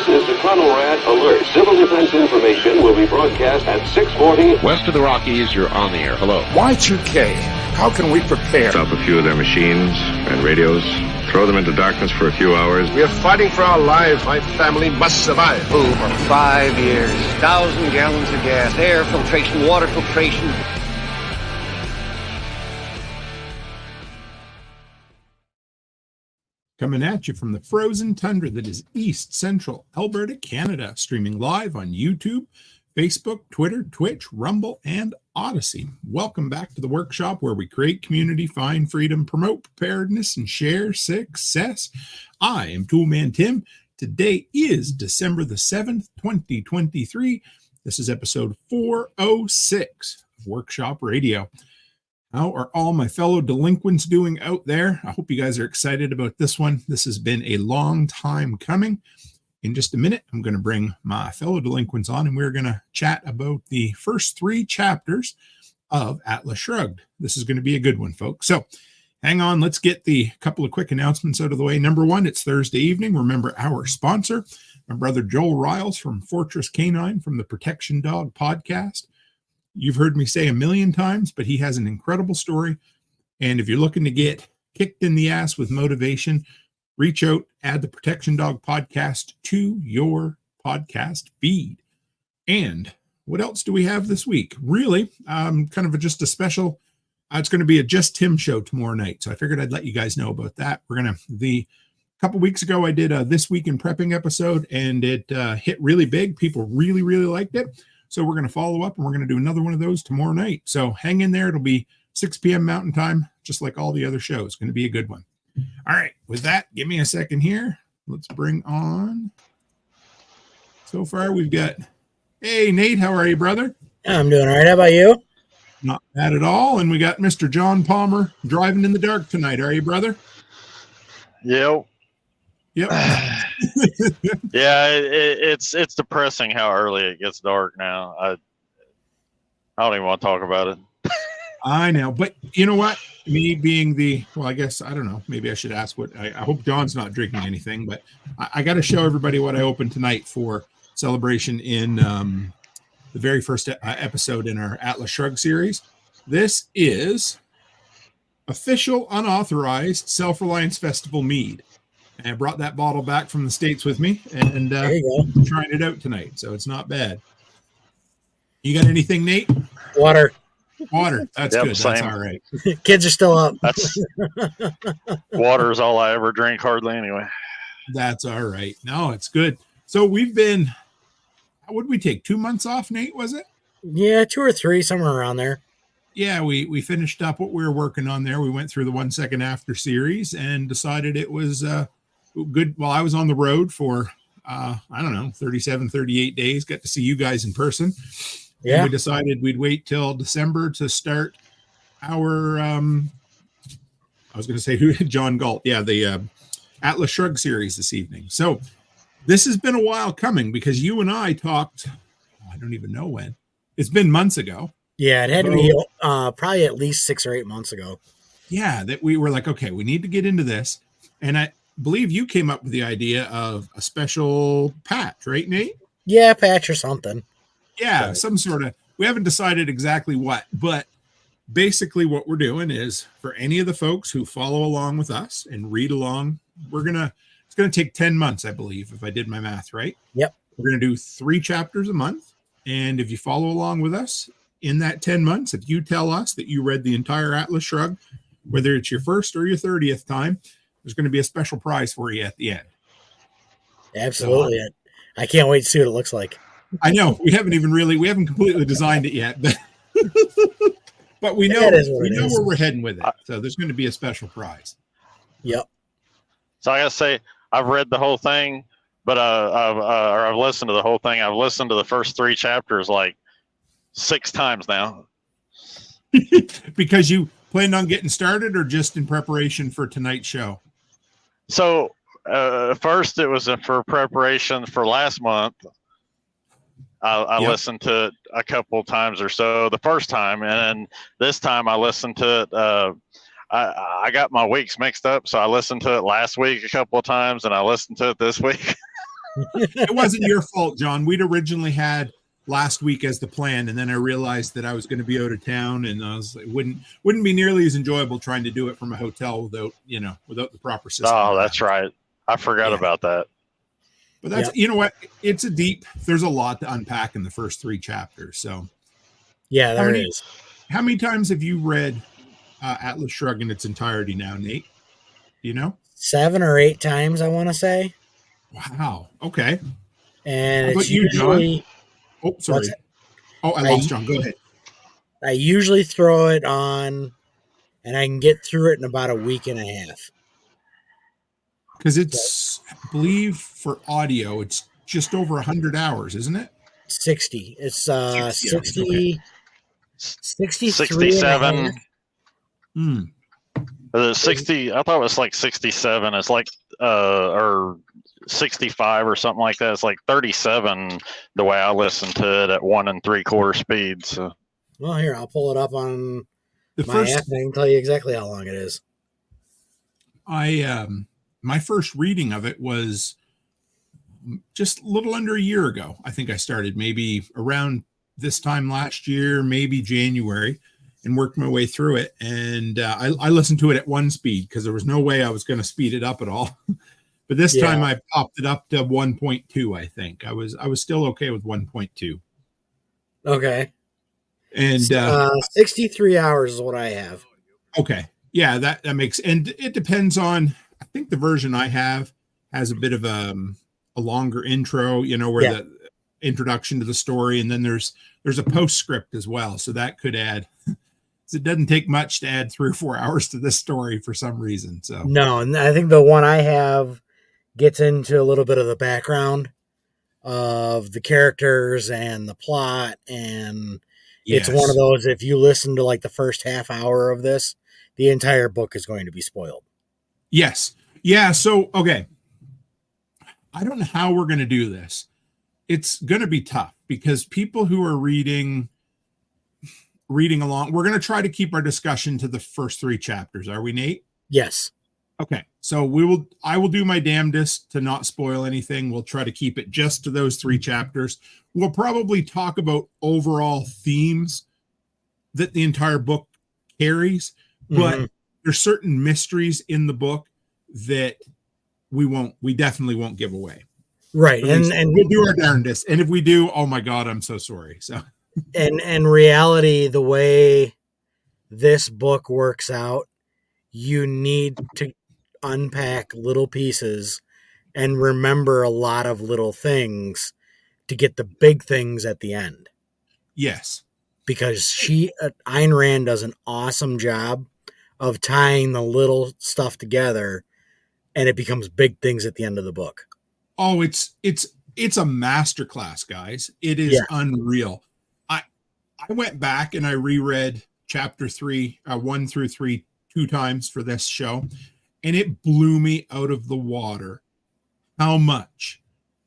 This is the Conrad Alert. Civil defense information will be broadcast at 6:40. West of the Rockies, you're on the air. Hello. Y2K, how can we prepare? Stop a few of their machines and radios. Throw them into darkness for a few hours. We are fighting for our lives. My family must survive. For 5 years, 1,000 gallons of gas, air filtration, water filtration. Coming at you from the frozen tundra that is East Central Alberta, Canada, streaming live on YouTube, Facebook, Twitter, Twitch, Rumble, and Odyssey. Welcome back to the workshop where we create community, find freedom, promote preparedness, and share success. I am Toolman Tim. Today is December the 7th, 2023. This is episode 406 of Workshop Radio. How are all my fellow delinquents doing out there? I hope you guys are excited about this one. This has been a long time coming. In just a minute, I'm going to bring my fellow delinquents on, and we're going to chat about the first 3 chapters of Atlas Shrugged. This is going to be a good one, folks. So hang on. Let's get the couple of quick announcements out of the way. Number one, it's Thursday evening. Remember our sponsor, my brother Joel Riles from Fortress Canine from the Protection Dog podcast. You've heard me say a million times, but he has an incredible story. And if you're looking to get kicked in the ass with motivation, reach out, add the Protection Dog podcast to your podcast feed. And what else do we have this week? Really, kind of just a special, it's going to be a Just Tim show tomorrow night. So I figured I'd let you guys know about that. A couple weeks ago, I did a This Week in Prepping episode, and it hit really big. People really, really liked it. So we're going to follow up, and we're going to do another one of those tomorrow night. So hang in there. It'll be 6 p.m. Mountain Time, just like all the other shows. It's going to be a good one. All right. With that, give me a second here. Let's bring on. So far, we've got, hey, Nate, how are you, brother? I'm doing all right. How about you? Not bad at all. And we got Mr. John Palmer driving in the dark tonight. Are you, brother? Yep. Yeah, it's depressing how early it gets dark now. I don't even want to talk about it. I know, but you know what? Me being I guess, I don't know. Maybe I should ask I hope John's not drinking anything, but I got to show everybody what I opened tonight for celebration in the very first episode in our Atlas Shrugged series. This is official unauthorized Self-Reliance Festival mead. And I brought that bottle back from the States with me, and I'm trying it out tonight, so it's not bad. You got anything, Nate? Water. That's good. Same. That's all right. Kids are still up. Water is all I ever drink, hardly anyway. That's all right. No, it's good. So we've been, what did we take? 2 months off, Nate, was it? Yeah, 2 or 3, somewhere around there. Yeah, we finished up what we were working on there. We went through the 1 Second After series and decided it was good. Well, I was on the road for, 37, 38 days. Got to see you guys in person. Yeah. And we decided we'd wait till December to start our, I was going to say John Galt. Yeah, the Atlas Shrugged series this evening. So this has been a while coming because you and I talked, I don't even know when. It's been months ago. Yeah, it had to be probably at least 6 or 8 months ago. Yeah, that we were like, okay, we need to get into this. And I believe you came up with the idea of a special patch, right, Nate? Yeah, patch or something. Yeah, right. Some sort of, we haven't decided exactly what, but basically what we're doing is for any of the folks who follow along with us and read along, it's going to take 10 months, I believe, if I did my math right. Yep. We're going to do 3 chapters a month. And if you follow along with us in that 10 months, if you tell us that you read the entire Atlas Shrugged, whether it's your first or your 30th time, there's going to be a special prize for you at the end. Absolutely. So, I can't wait to see what it looks like. I know we haven't completely designed it yet, but we know where we're heading with it. So there's going to be a special prize. Yep. So I gotta say, I've read the whole thing, but I've listened to the whole thing. I've listened to the first 3 chapters like 6 times now. Because you planned on getting started, or just in preparation for tonight's show? So first, it was for preparation for last month. I listened to it a couple times or so the first time, and then this time I listened to it. I got my weeks mixed up, so I listened to it last week a couple of times, and I listened to it this week. It wasn't your fault, John. We'd originally had last week as the plan, and then I realized that I was going to be out of town, and I was like, wouldn't be nearly as enjoyable trying to do it from a hotel without the proper system. Oh, that's right. I forgot about that. But that's you know what? There's a lot to unpack in the first 3 chapters. So yeah, there is. How many times have you read Atlas Shrugged in its entirety now, Nate? Do you know? 7 or 8 times, I want to say. Wow. Okay. And how about it's you, usually. John? Oh, sorry. Oh, I lost John. Go ahead. I usually throw it on, and I can get through it in about a week and a half. Because it's, I believe, for audio, it's just over 100 hours, isn't it? 60. It's 60. Okay. 67. Hmm. 60. I thought it was like 67. It's like or 65 or something like that. It's like 37 the way I listen to it at 1 3/4 speed. So. Well, here, I'll pull it up on my app and I can tell you exactly how long it is. My first reading of it was just a little under a year ago. I think I started maybe around this time last year, maybe January, and worked my way through it. And I listened to it at 1 speed because there was no way I was going to speed it up at all. But this time I popped it up to 1.2, I think. I was still okay with 1.2. Okay. And 63 hours is what I have. Okay. Yeah, that makes, and it depends on, I think the version I have has a bit of a longer intro, where the introduction to the story, and then there's a postscript as well. So that could add, it doesn't take much to add 3 or 4 hours to this story for some reason. So no, and I think the one I have gets into a little bit of the background of the characters and the plot, and it's one of those, if you listen to like the first half hour of this, the entire book is going to be spoiled. Yes. Yeah. So, okay. I don't know how we're going to do this. It's going to be tough because people who are reading along, we're going to try to keep our discussion to the first 3 chapters. Are we, Nate? Yes. Okay. So I will do my damnedest to not spoil anything. We'll try to keep it just to those 3 chapters. We'll probably talk about overall themes that the entire book carries, but there's certain mysteries in the book that we definitely won't give away. Right. And we'll do our darndest. And if we do, oh my God, I'm so sorry. So, and reality, the way this book works out, you need to unpack little pieces and remember a lot of little things to get the big things at the end. Yes. Because Ayn Rand does an awesome job of tying the little stuff together, and it becomes big things at the end of the book. Oh, it's a masterclass, guys. It is unreal. I went back and I reread chapter 3, 1 through 3, 2 times for this show, and it blew me out of the water how much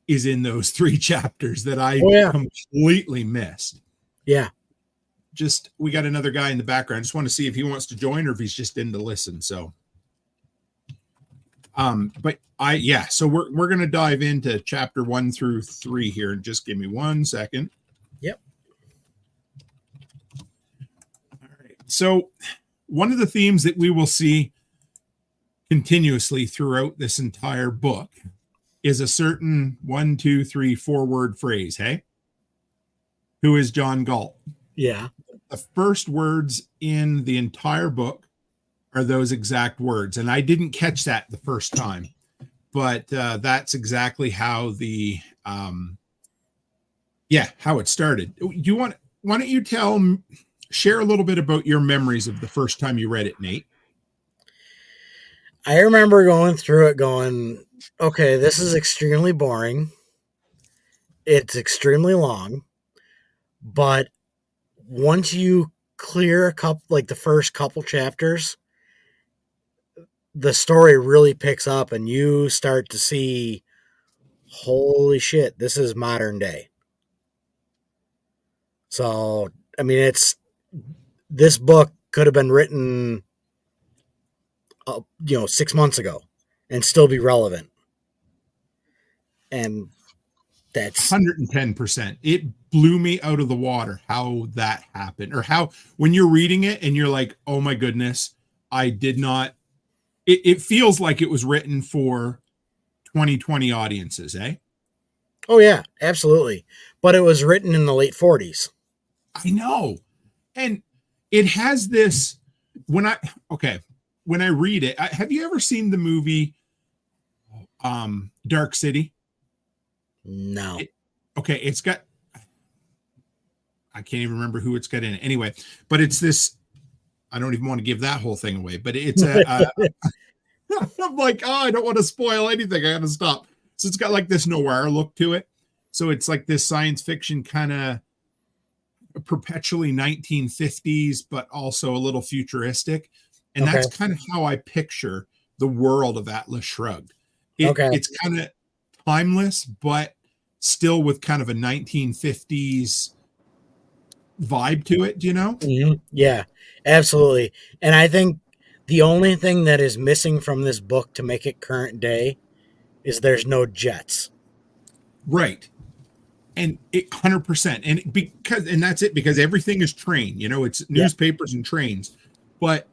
is in those 3 chapters that I completely missed. Yeah. Just, we got another guy in the background. I just want to see if he wants to join or if he's just in to listen. So, but so we're going to dive into chapter 1 through 3 here, and just give me 1 second. Yep. All right. So one of the themes that we will see continuously throughout this entire book is a certain 1, 2, 3, 4 word phrase. Hey, who is John Galt? Yeah. The first words in the entire book are those exact words. And I didn't catch that the first time, but that's exactly how how it started. Why don't you share a little bit about your memories of the first time you read it, Nate? I remember going through it going, okay, this is extremely boring. It's extremely long, but once you clear the first couple chapters, the story really picks up and you start to see, holy shit, this is modern day. So, I mean, this book could have been written, 6 months ago and still be relevant. And that's 110%. It blew me out of the water how that happened, or how when you're reading it and you're like, oh my goodness, I did not. It feels like it was written for 2020 audiences, eh? Oh yeah, absolutely. But it was written in the late 40s. I know. And it has this when I read it, have you ever seen the movie Dark City? No. It's got, I can't even remember who it's got in it. Anyway, but it's this, I don't even want to give that whole thing away, but it's I'm like, oh, I don't want to spoil anything. I got to stop. So it's got like this noir look to it. So it's like this science fiction kind of perpetually 1950s, but also a little futuristic. And that's kind of how I picture the world of Atlas Shrugged. It's kind of timeless, but still with kind of a 1950s vibe to it, do you know? Mm-hmm. Yeah, absolutely. And I think the only thing that is missing from this book to make it current day is there's no jets. Right. And 100%. And that's it, because everything is train, it's newspapers and trains. But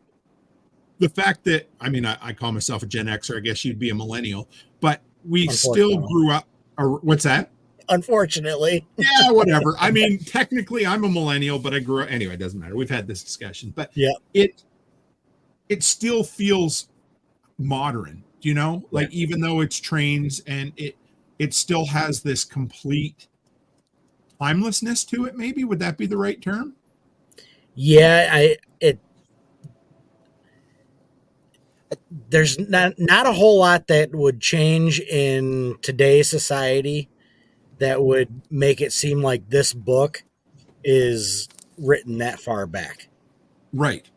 the fact that, I mean, I call myself a Gen Xer, I guess you'd be a millennial, but we still grew up, or what's that? Unfortunately. Yeah, whatever. I mean, technically I'm a millennial, but I grew up, anyway, it doesn't matter. We've had this discussion, but it still feels modern, like even though it's trains, and it still has this complete timelessness to it. Maybe would that be the right term? Yeah, there's not a whole lot that would change in today's society that would make it seem like this book is written that far back. Right.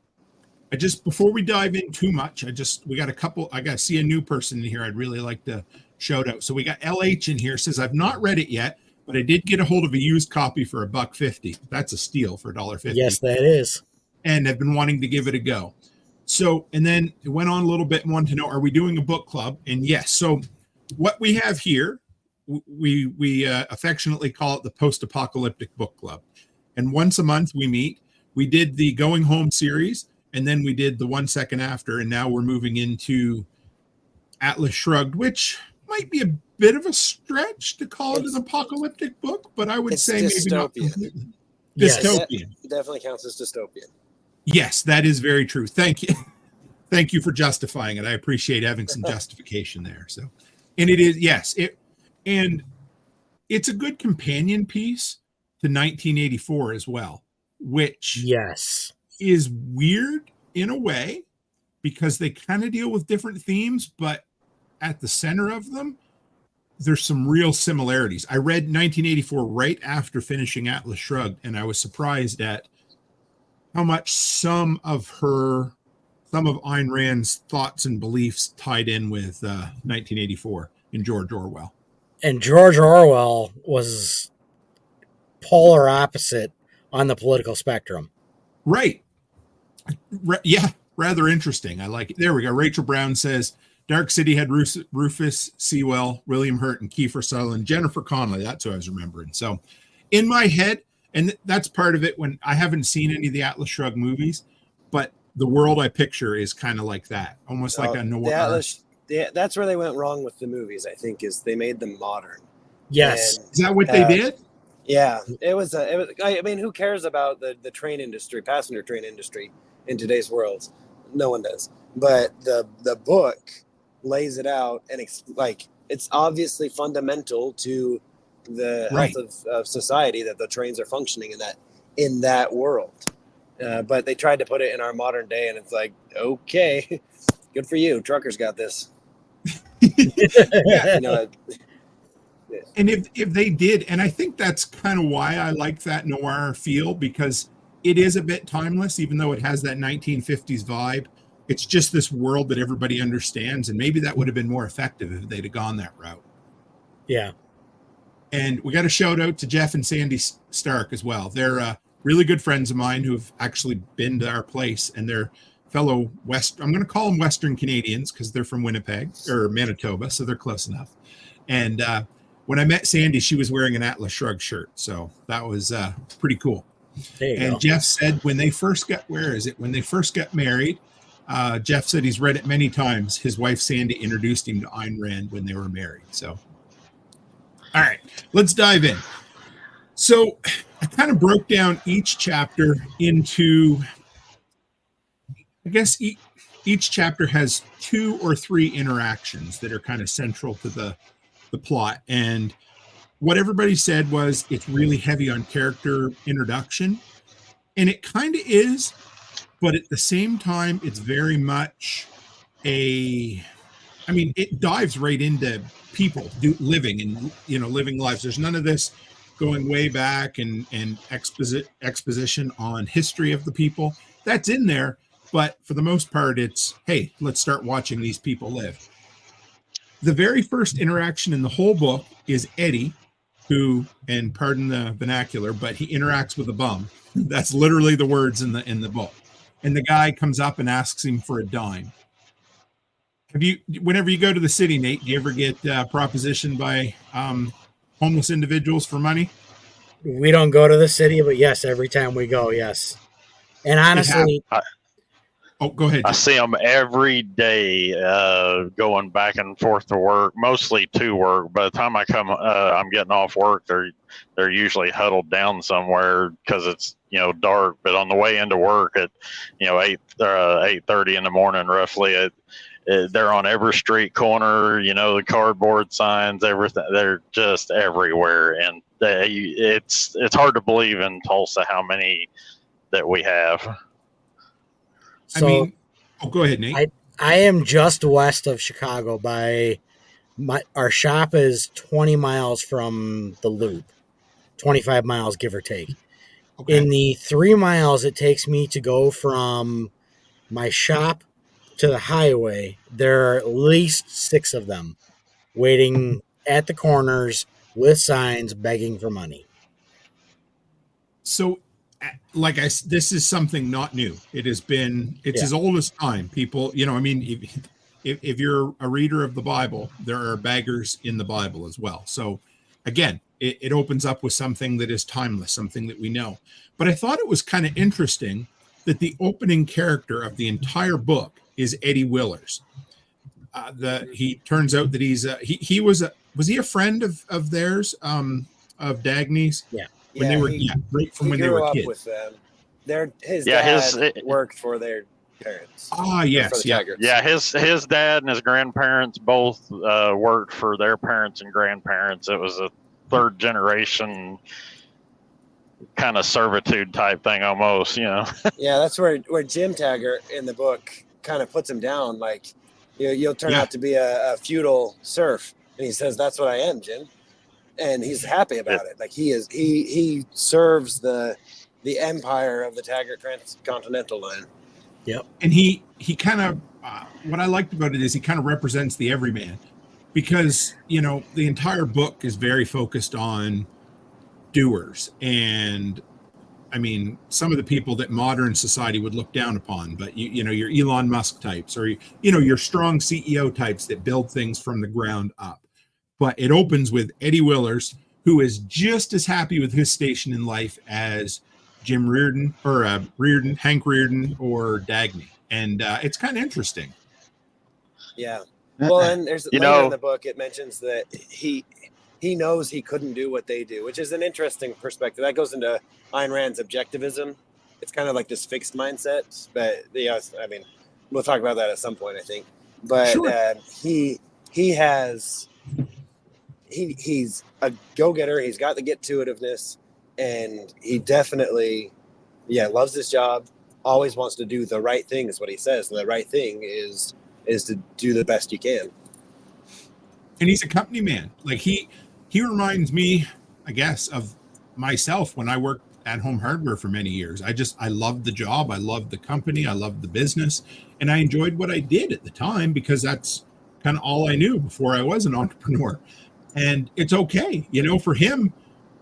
Before we dive in too much, we got I got to see a new person in here I'd really like to shout out. So we got LH in here, says, I've not read it yet, but I did get a hold of a used copy for $1.50. That's a steal for $1.50. Yes, that is. And I've been wanting to give it a go. So, and then it went on a little bit and wanted to know, are we doing a book club? And yes. So what we have here, we affectionately call it the Post-Apocalyptic Book Club. And once a month we meet. We did the Going Home series, and then we did the 1 Second After, and now we're moving into Atlas Shrugged, which might be a bit of a stretch to call it an apocalyptic book, but I would say maybe not completely. Yes. Dystopian. It definitely counts as dystopian. Yes, that is very true. Thank you. Thank you for justifying it. I appreciate having some justification there. So, and it is, yes, and it's a good companion piece to 1984 as well, which is weird in a way because they kind of deal with different themes, but at the center of them, there's some real similarities. I read 1984 right after finishing Atlas Shrugged, and I was surprised at how much some of Ayn Rand's thoughts and beliefs tied in with 1984 and George Orwell. And George Orwell was polar opposite on the political spectrum. Right. Yeah, rather interesting. I like it. There we go. Rachel Brown says, Dark City had Rufus Sewell, William Hurt, and Kiefer Sutherland, Jennifer Connelly. That's who I was remembering. So in my head, and that's part of it when I haven't seen any of the Atlas Shrugged movies, but the world I picture is kind of like that, almost like a noir. That's where they went wrong with the movies, I think, is they made them modern. Yes. And, is that what they did? Yeah, it was. I mean, who cares about the train industry, passenger train industry in today's world? No one does. But the book lays it out, and it's obviously fundamental to the health of society that the trains are functioning in that world. But they tried to put it in our modern day, and it's like, okay, good for you. Truckers got this. And if they did, and I think that's kind of why I like that noir feel, because it is a bit timeless, even though it has that 1950s vibe. It's just this world that everybody understands, and maybe that would have been more effective if they'd have gone that route. Yeah. And we got a shout out to Jeff and Sandy Stark as well. They're really good friends of mine who have actually been to our place, and they're fellow I'm going to call them Western Canadians because they're from Winnipeg or Manitoba, so they're close enough. And when I met Sandy, she was wearing an Atlas Shrugged shirt. So that was pretty cool. And Jeff said when they first got married, Jeff said he's read it many times. His wife, Sandy, introduced him to Ayn Rand when they were married. So, all right, let's dive in. So I kind of broke down each chapter into, I guess each chapter has 2 or 3 interactions that are kind of central to the plot. And what everybody said was it's really heavy on character introduction. And it kind of is, but at the same time, it's very much it dives right into people living and, living lives. There's none of this going way back and exposition on history of the people. That's in there. But for the most part, it's, hey, let's start watching these people live. The very first interaction in the whole book is Eddie, who, and pardon the vernacular, but he interacts with a bum. That's literally the words in the book. And the guy comes up and asks him for a dime. Whenever you go to the city, Nate, do you ever get propositioned by homeless individuals for money? We don't go to the city, but yes, every time we go, yes. And honestly, go ahead. I see them every day going back and forth to work, mostly to work. By the time I come, I'm getting off work. They're usually huddled down somewhere because it's dark. But on the way into work at 8:30 in the morning, roughly, they're on every street corner. The cardboard signs, everything. They're just everywhere, and it's hard to believe in Tulsa how many that we have. So, go ahead, Nate. I am just west of Chicago. Our shop is 20 miles from the loop, 25 miles, give or take. Okay. In the 3 miles it takes me to go from my shop to the highway, there are at least 6 of them waiting at the corners with signs begging for money. So, this is something not new. It's as old as time. People, if you're a reader of the Bible, there are beggars in the Bible as well. So again, it opens up with something that is timeless, something that we know. But I thought it was kind of interesting that the opening character of the entire book is Eddie Willers. He turns out that was he a friend of theirs, of Dagny's? Yeah. When they were right from when they were kids. With them. His dad worked for their parents. Yes, Tigers. Yeah. His dad and his grandparents both worked for their parents and grandparents. It was a 3rd generation kind of servitude type thing, almost. Yeah, that's where Jim Taggart in the book kind of puts him down. Like, you'll turn out to be a feudal serf, and he says, "That's what I am, Jim." And he's happy about it. Like he serves the empire of the Taggart Transcontinental Line. Yep. And he kind of what I liked about it is he kind of represents the everyman, because the entire book is very focused on doers, and some of the people that modern society would look down upon. But your Elon Musk types, or your strong CEO types that build things from the ground up. But it opens with Eddie Willers, who is just as happy with his station in life as Jim Reardon, or Hank Reardon, or Dagny. And it's kind of interesting. Yeah. Well, and there's later in the book, it mentions that he knows he couldn't do what they do, which is an interesting perspective. That goes into Ayn Rand's objectivism. It's kind of like this fixed mindset. But, we'll talk about that at some point, I think. But sure. He's a go-getter. He's got the get-to-itiveness, and he definitely, loves his job. Always wants to do the right thing, is what he says. And the right thing is to do the best you can. And he's a company man. Like he reminds me, I guess, of myself when I worked at Home Hardware for many years. I loved the job. I loved the company. I loved the business, and I enjoyed what I did at the time because that's kind of all I knew before I was an entrepreneur. And it's okay, for him,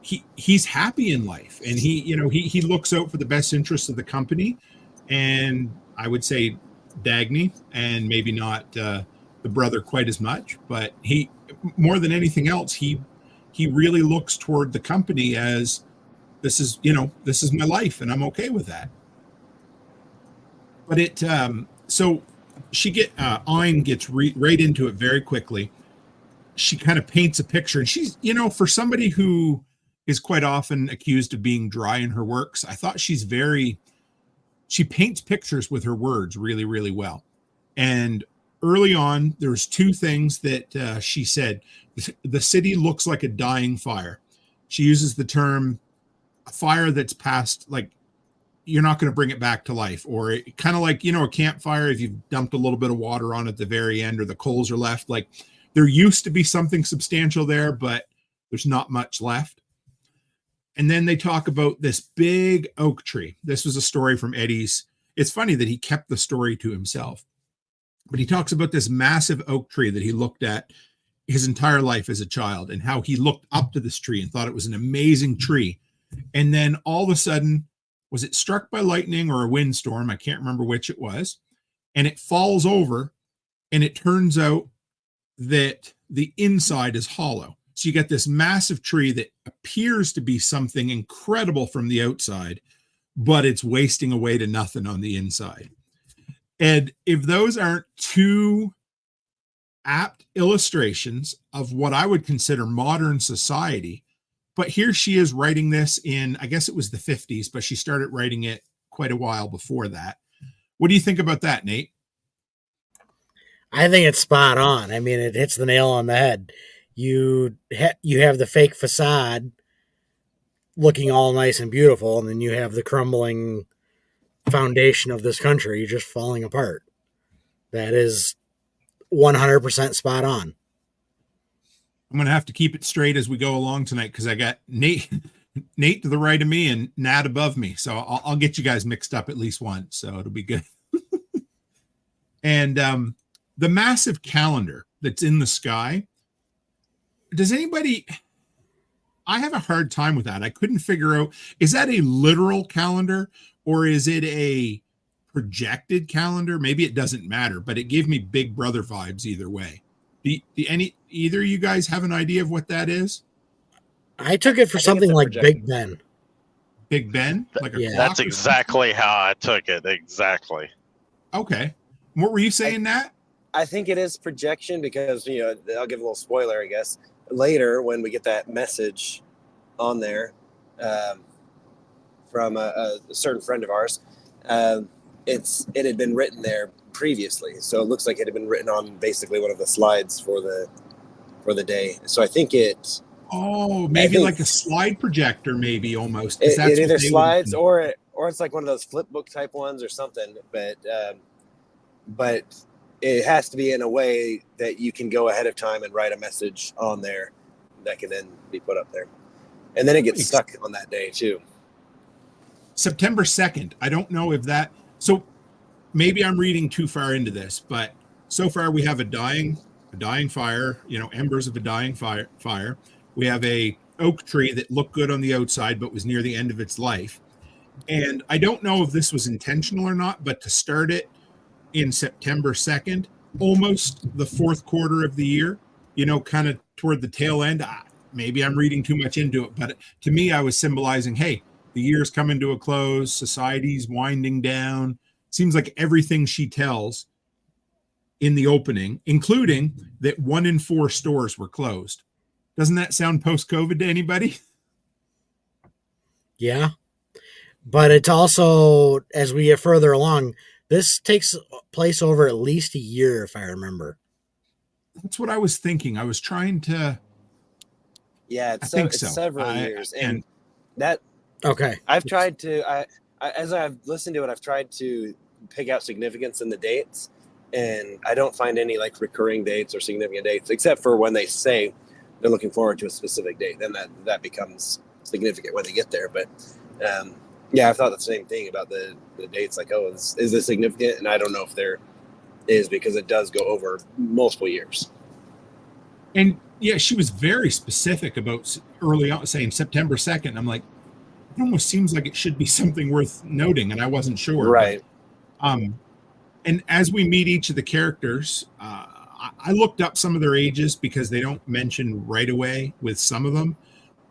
he's happy in life, and he looks out for the best interests of the company. And I would say Dagny, and maybe not the brother quite as much, but he, more than anything else, he he really looks toward the company as this is my life and I'm okay with that. But so Ayn gets right into it very quickly. She kind of paints a picture, and she's, for somebody who is quite often accused of being dry in her works, I thought she paints pictures with her words really, really well. And early on, there's two things that she said. The city looks like a dying fire. She uses the term a fire that's past, like, you're not going to bring it back to life, or kind of like, a campfire, if you've dumped a little bit of water on at the very end or the coals are left, like there used to be something substantial there, but there's not much left. And then they talk about this big oak tree. This was a story from Eddie's. It's funny that he kept the story to himself, but he talks about this massive oak tree that he looked at his entire life as a child, and how he looked up to this tree and thought it was an amazing tree. And then all of a sudden, was it struck by lightning or a windstorm? I can't remember which it was. And it falls over, and it turns out that the inside is hollow. So you get this massive tree that appears to be something incredible from the outside, but it's wasting away to nothing on the inside. And if those aren't two apt illustrations of what I would consider modern society, but here she is writing this in, I guess it was the 50s, but she started writing it quite a while before that. What do you think about that, Nate? I think it's spot on. I mean, it hits the nail on the head. You have the fake facade looking all nice and beautiful, and then you have the crumbling foundation of this country just falling apart. That is 100% spot on. I'm going to have to keep it straight as we go along tonight, because I got Nate to the right of me and Nat above me. So I'll get you guys mixed up at least once. So it'll be good. And the massive calendar that's in the sky. Does anybody... I have a hard time with that. I couldn't figure out, is that a literal calendar or is it a projected calendar? Maybe it doesn't matter, but it gave me Big Brother vibes either way. Either of you guys have an idea of what that is? I took it for something like Big Ben. Big Ben? Like a That's exactly how I took it. Exactly. Okay. What were you saying, Nat? I think it is projection because, I'll give a little spoiler, I guess. Later, when we get that message on there from a certain friend of ours, it had been written there previously, so it looks like it had been written on basically one of the slides for the day. So I think maybe like a slide projector, maybe almost. It either slides or it's like one of those flip book type ones or something. But it has to be in a way that you can go ahead of time and write a message on there that can then be put up there, and then it gets stuck on that day too. September 2nd. I don't know if that. So maybe I'm reading too far into this, but so far we have a dying fire, embers of a dying fire. We have a oak tree that looked good on the outside, but was near the end of its life. And I don't know if this was intentional or not, but to start it in September 2nd, almost the fourth quarter of the year, kind of toward the tail end. Maybe I'm reading too much into it, but to me, I was symbolizing, hey, the year's coming to a close. Society's winding down. Seems like everything she tells in the opening, including that 1 in 4 stores were closed. Doesn't that sound post-COVID to anybody? Yeah. But it's also, as we get further along, this takes place over at least a year, if I remember. That's what I was thinking. I was trying to... Yeah, it's several years. And that... Okay. I've tried to... as I've listened to it, I've tried to pick out significance in the dates, and I don't find any like recurring dates or significant dates, except for when they say they're looking forward to a specific date. Then that becomes significant when they get there. But yeah, I've thought the same thing about the dates. Like, oh, is this significant? And I don't know if there is, because it does go over multiple years. And yeah, she was very specific about early on saying September 2nd. I'm like, it almost seems like it should be something worth noting, and I wasn't sure. Right. But, and as we meet each of the characters, I looked up some of their ages because they don't mention right away with some of them,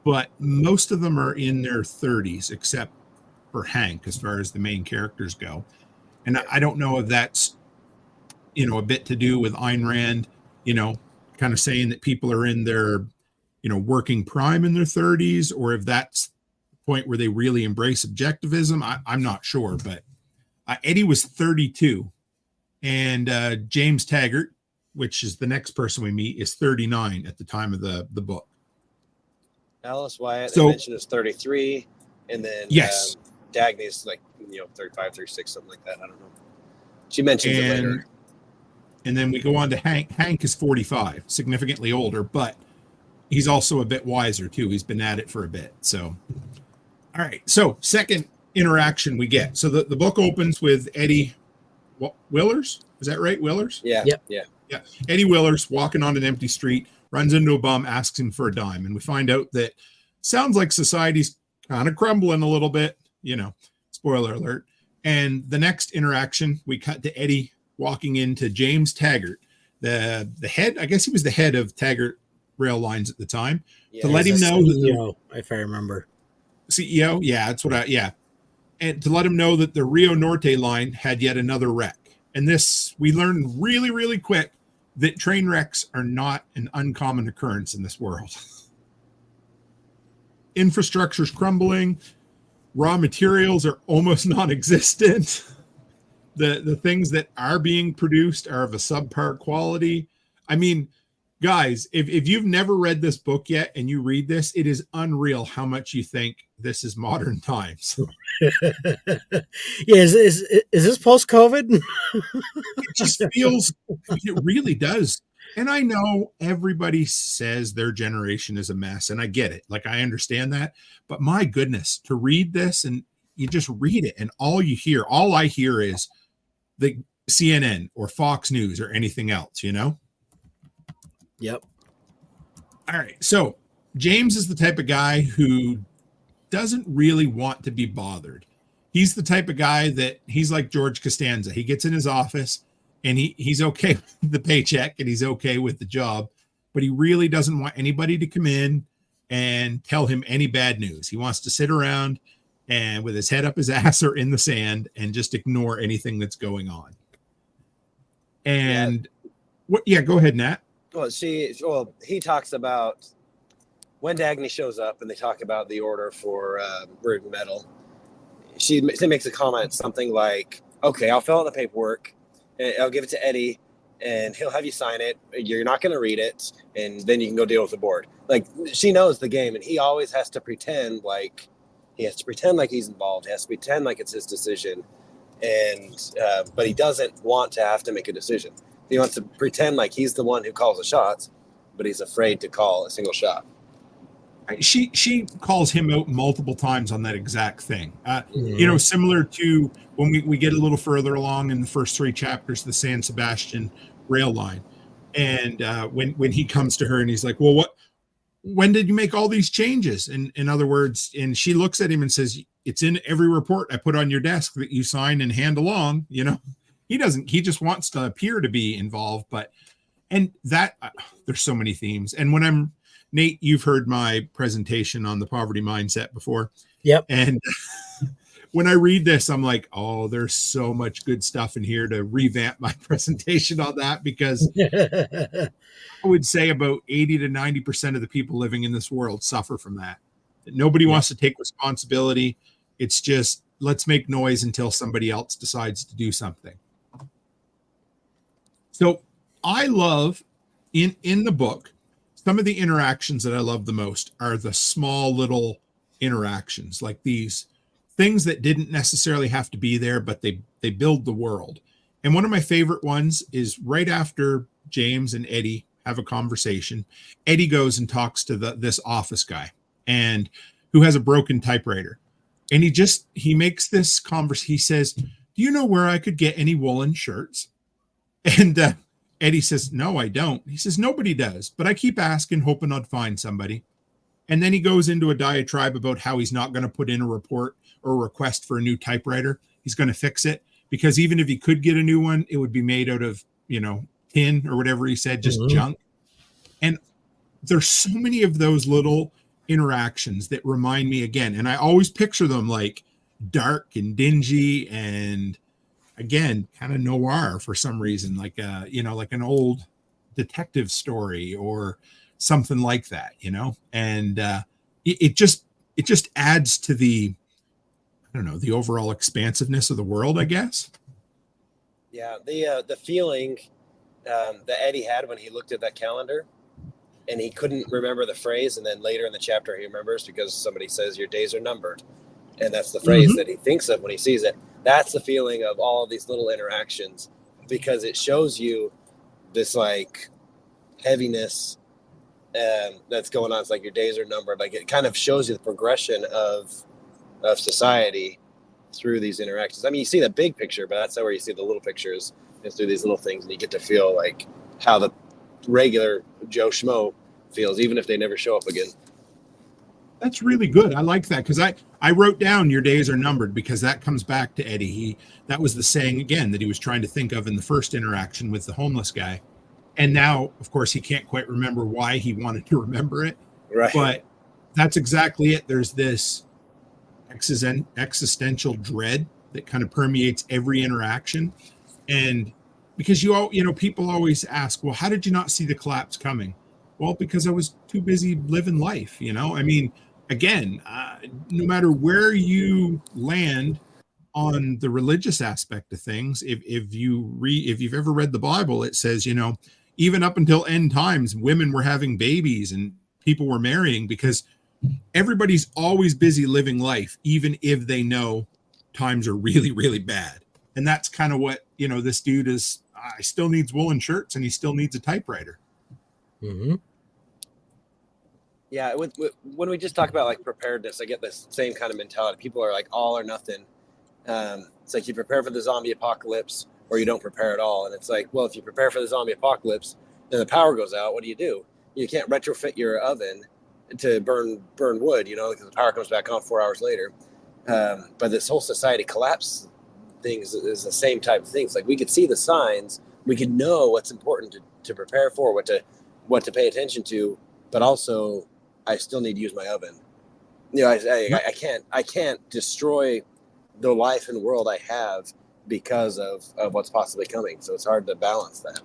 but most of them are in their 30s, except for Hank, as far as the main characters go. And I don't know if that's, a bit to do with Ayn Rand, kind of saying that people are in their, working prime in their 30s, or if that's the point where they really embrace objectivism. I'm not sure, but Eddie was 32, and James Taggart, which is the next person we meet, is 39 at the time of the book. Alice Wyatt, they mentioned, is 33, and then yes, Dagny's 35, 36, something like that. I don't know. She mentions it later. And then we go on to Hank. Hank is 45, significantly older, but he's also a bit wiser too. He's been at it for a bit. So, all right. So, second interaction we get. So the book opens with Eddie Willers. Is that right? Willers? Yeah. Yep. Yeah. Eddie Willers walking on an empty street, runs into a bum, asks him for a dime. And we find out that sounds like society's kind of crumbling a little bit, spoiler alert. And the next interaction, we cut to Eddie walking into James Taggart, the head, I guess he was the head of Taggart Rail Lines at the time, to let him know CEO, if I remember. CEO? Yeah, that's what and to let him know that the Rio Norte line had yet another wreck. And this, we learned really, really quick that train wrecks are not an uncommon occurrence in this world. Infrastructure's crumbling. Raw materials are almost non-existent. The things that are being produced are of a subpar quality. I mean, guys, if you've never read this book yet and you read this, it is unreal how much you think this is modern times. Yeah, is this post-COVID? It just feels, it really does. And I know everybody says their generation is a mess, and I get it. Like, I understand that. But my goodness, to read this, and you just read it, and all I hear is the CNN or Fox News or anything else, Yep. All right. So James is the type of guy who doesn't really want to be bothered. He's the type of guy that he's like George Costanza. He gets in his office and he's okay with the paycheck and he's okay with the job, but he really doesn't want anybody to come in and tell him any bad news. He wants to sit around and with his head up his ass or in the sand and just ignore anything that's going on. And go ahead, Nat. Well, he talks about when Dagny shows up and they talk about the order for Rude Metal. She makes a comment, something like, okay, I'll fill out the paperwork and I'll give it to Eddie and he'll have you sign it. You're not going to read it. And then you can go deal with the board. Like, she knows the game, and he always has to pretend like he's involved. He has to pretend like it's his decision. And, but he doesn't want to have to make a decision. He wants to pretend like he's the one who calls the shots, but he's afraid to call a single shot. She calls him out multiple times on that exact thing. Similar to when we get a little further along in the first 3 chapters, the San Sebastian rail line. And when he comes to her and he's like, well, when did you make all these changes? And in other words, and she looks at him and says, it's in every report I put on your desk that you sign and hand along. He just wants to appear to be involved, there's so many themes. And when Nate, you've heard my presentation on the poverty mindset before. Yep. And when I read this, I'm like, oh, there's so much good stuff in here to revamp my presentation on that, because I would say about 80 to 90% of the people living in this world suffer from that. Nobody wants to take responsibility. It's just, let's make noise until somebody else decides to do something. So I love in the book, some of the interactions that I love the most are the small little interactions, like these things that didn't necessarily have to be there, but they build the world. And one of my favorite ones is right after James and Eddie have a conversation, Eddie goes and talks to this office guy and who has a broken typewriter. And he makes this conversation. He says, do you know where I could get any woolen shirts? And Eddie says, no, I don't. He says, nobody does, but I keep asking, hoping I'd find somebody. And then he goes into a diatribe about how he's not going to put in a report or a request for a new typewriter. He's going to fix it, because even if he could get a new one, it would be made out of, tin or whatever he said, just Mhm. junk. And there's so many of those little interactions that remind me again, and I always picture them like dark and dingy and again kind of noir for some reason, like like an old detective story or something like that, and it just adds to the, I don't know, the overall expansiveness of the world, I guess. Yeah, the feeling that Eddie had when he looked at that calendar and he couldn't remember the phrase, and then later in the chapter he remembers because somebody says your days are numbered, and that's the phrase that he thinks of when he sees it. That's the feeling of all of these little interactions, because it shows you this like heaviness that's going on. It's like your days are numbered. Like it kind of shows you the progression of society through these interactions. I mean, you see the big picture, but that's where you see the little pictures is through these little things, and you get to feel like how the regular Joe Schmo feels, even if they never show up again. That's really good. I like that, because I wrote down your days are numbered because that comes back to Eddie. That was the saying again that he was trying to think of in the first interaction with the homeless guy. And now, of course, he can't quite remember why he wanted to remember it. Right. But that's exactly it. There's this existential dread that kind of permeates every interaction. And because people always ask, well, how did you not see the collapse coming? Well, because I was too busy living life. I mean, again, no matter where you land on the religious aspect of things, if you've ever read the Bible, it says, even up until end times, women were having babies and people were marrying, because everybody's always busy living life, even if they know times are really, really bad. And that's kind of what, this dude is. He still needs woolen shirts and he still needs a typewriter. Mm-hmm. Yeah, when we just talk about like preparedness, I get this same kind of mentality. People are like all or nothing. It's like you prepare for the zombie apocalypse or you don't prepare at all. And it's like, well, if you prepare for the zombie apocalypse, then the power goes out. What do? You can't retrofit your oven to burn wood, because the power comes back on 4 hours later. But this whole society collapse things is the same type of things. Like we could see the signs, we could know what's important to prepare for, what to pay attention to, but also I still need to use my oven. I can't destroy the life and world I have because of what's possibly coming. So it's hard to balance that.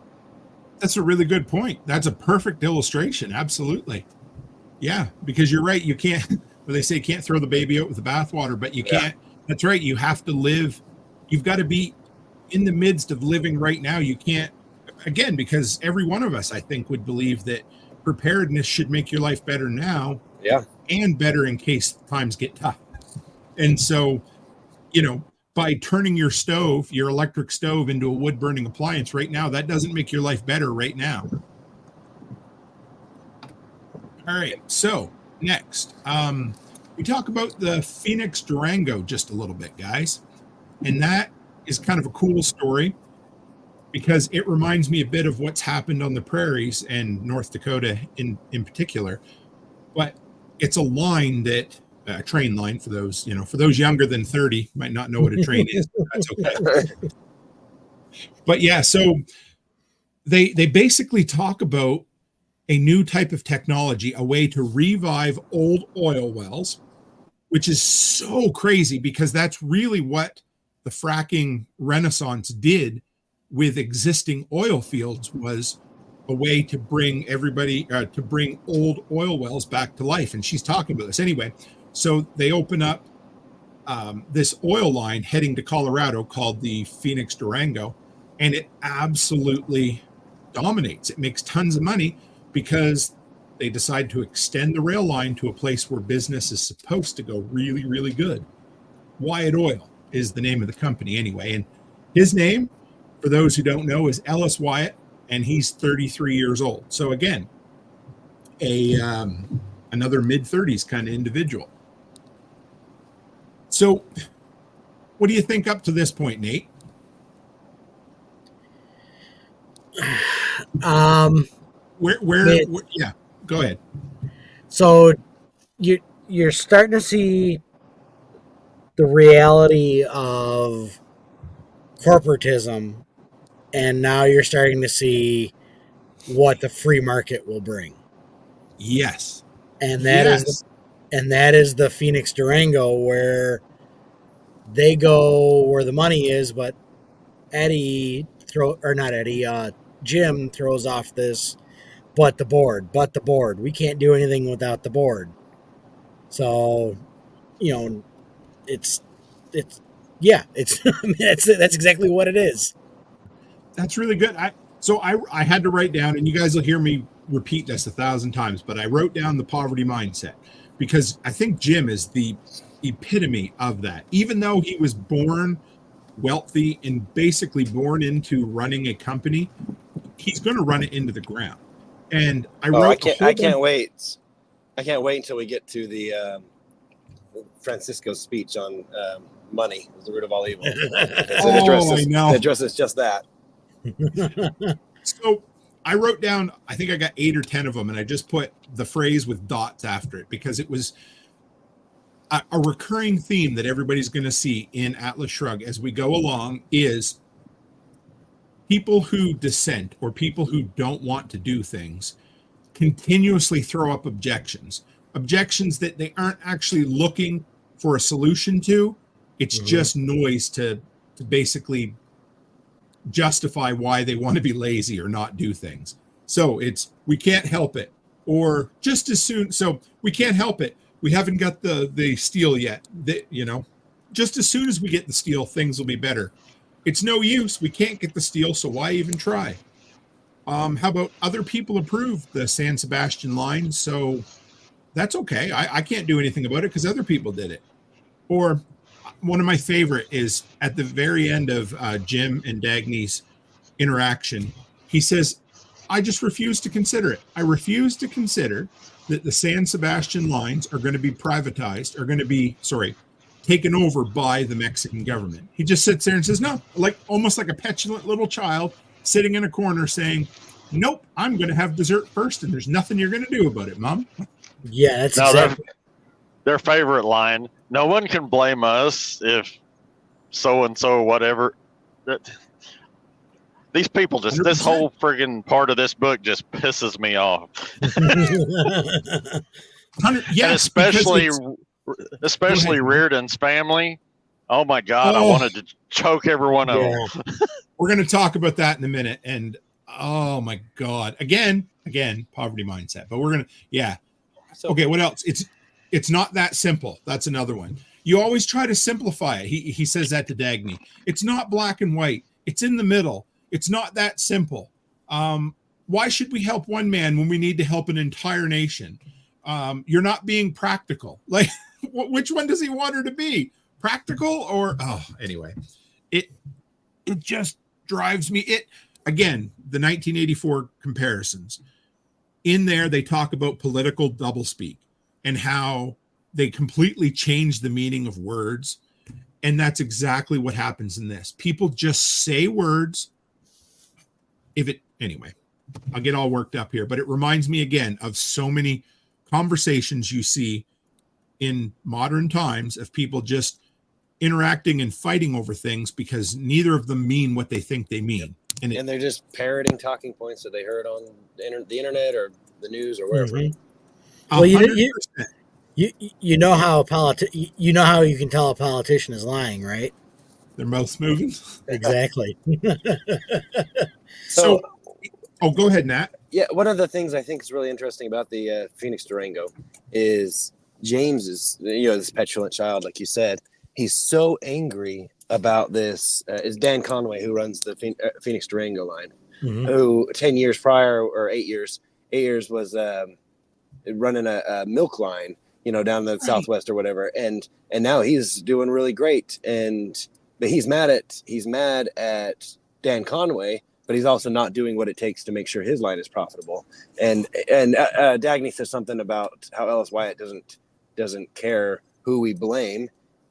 That's a really good point. That's a perfect illustration. Absolutely. Yeah, because you're right. You can't, well, they say can't throw the baby out with the bathwater, but you can't. That's right. You have to live. You've got to be in the midst of living right now. You can't, again, because every one of us, I think, would believe that preparedness should make your life better now. Yeah. And better in case times get tough. And so, by turning your electric stove into a wood burning appliance right now, that doesn't make your life better right now. All right. So next, we talk about the Phoenix Durango just a little bit, guys. And that is kind of a cool story because it reminds me a bit of what's happened on the prairies and North Dakota in particular. But it's a line that a train line for those, for those younger than 30 might not know what a train is. But that's okay. But yeah, so they basically talk about a new type of technology, a way to revive old oil wells, which is so crazy because that's really what the fracking renaissance did with existing oil fields, was a way to bring to bring old oil wells back to life. And she's talking about this anyway. So they open up this oil line heading to Colorado called the Phoenix Durango, and it absolutely dominates. It makes tons of money because they decide to extend the rail line to a place where business is supposed to go really, really good. Wyatt Oil is the name of the company anyway. And his name, for those who don't know, is Ellis Wyatt, and he's 33 years old. So again, another mid-30s kind of individual. So what do you think up to this point, Nate? Where yeah, go ahead. So you're starting to see the reality of corporatism and now you're starting to see what the free market will bring. Yes. And that is the Phoenix Durango, where they go where the money is, but Jim throws off this, but the board. We can't do anything without the board. So, it's that's exactly what it is. That's really good. I had to write down, and you guys will hear me repeat this 1,000 times, but I wrote down the poverty mindset because I think Jim is the epitome of that. Even though he was born wealthy and basically born into running a company, he's going to run it into the ground. And I can't wait until we get to the Francisco's speech on money is the root of all evil. It addresses just that. So I wrote down, I think I got 8 or 10 of them, and I just put the phrase with dots after it because it was a recurring theme that everybody's going to see in Atlas Shrugged as we go along is people who dissent or people who don't want to do things continuously throw up objections that they aren't actually looking for a solution to. It's just noise to basically justify why they want to be lazy or not do things. So it's, we can't help it, or just as soon. So we can't help it. We haven't got the steel yet. Just as soon as we get the steel, things will be better. It's no use. We can't get the steel, so why even try? How about other people approve the San Sebastian line? So that's okay. I can't do anything about it because other people did it. Or one of my favorite is at the very end of Jim and Dagny's interaction, he says, I just refuse to consider it. I refuse to consider that the San Sebastian lines are going to be privatized, taken over by the Mexican government. He just sits there and says, no, almost like a petulant little child sitting in a corner saying, nope, I'm going to have dessert first, and there's nothing you're going to do about it, Mom. Yeah, that's their favorite line. No one can blame us if so-and-so, whatever. These people just, 100%. This whole friggin' part of this book just pisses me off. Yes, and especially Reardon's family. Oh my God, I wanted to choke every one of them. We're going to talk about that in a minute. And oh my God, again, poverty mindset. But we're going to, okay, what else? It's not that simple. That's another one. You always try to simplify it. He says that to Dagny. It's not black and white. It's in the middle. It's not that simple. Why should we help one man when we need to help an entire nation? You're not being practical. Like, which one does he want her to be? Practical or anyway. It just drives me. Again, the 1984 comparisons. In there, they talk about political doublespeak and how they completely change the meaning of words. And that's exactly what happens in this. People just say words. Anyway, I'll get all worked up here, but it reminds me again of so many conversations you see in modern times of people just interacting and fighting over things because neither of them mean what they think they mean. And they're just parroting talking points that they heard on the internet or the news or wherever. Well, you know how you can tell a politician is lying, right? Their mouth's moving. Exactly. So, go ahead, Nat. Yeah, one of the things I think is really interesting about the Phoenix Durango is James is, this petulant child, like you said. He's so angry about this. Is Dan Conway, who runs the Phoenix Durango line, who 10 years prior, or 8 years was running a milk line, down the Southwest or whatever, and now he's doing really great. But he's mad at Dan Conway, but he's also not doing what it takes to make sure his line is profitable. And Dagny says something about how Ellis Wyatt doesn't care who we blame.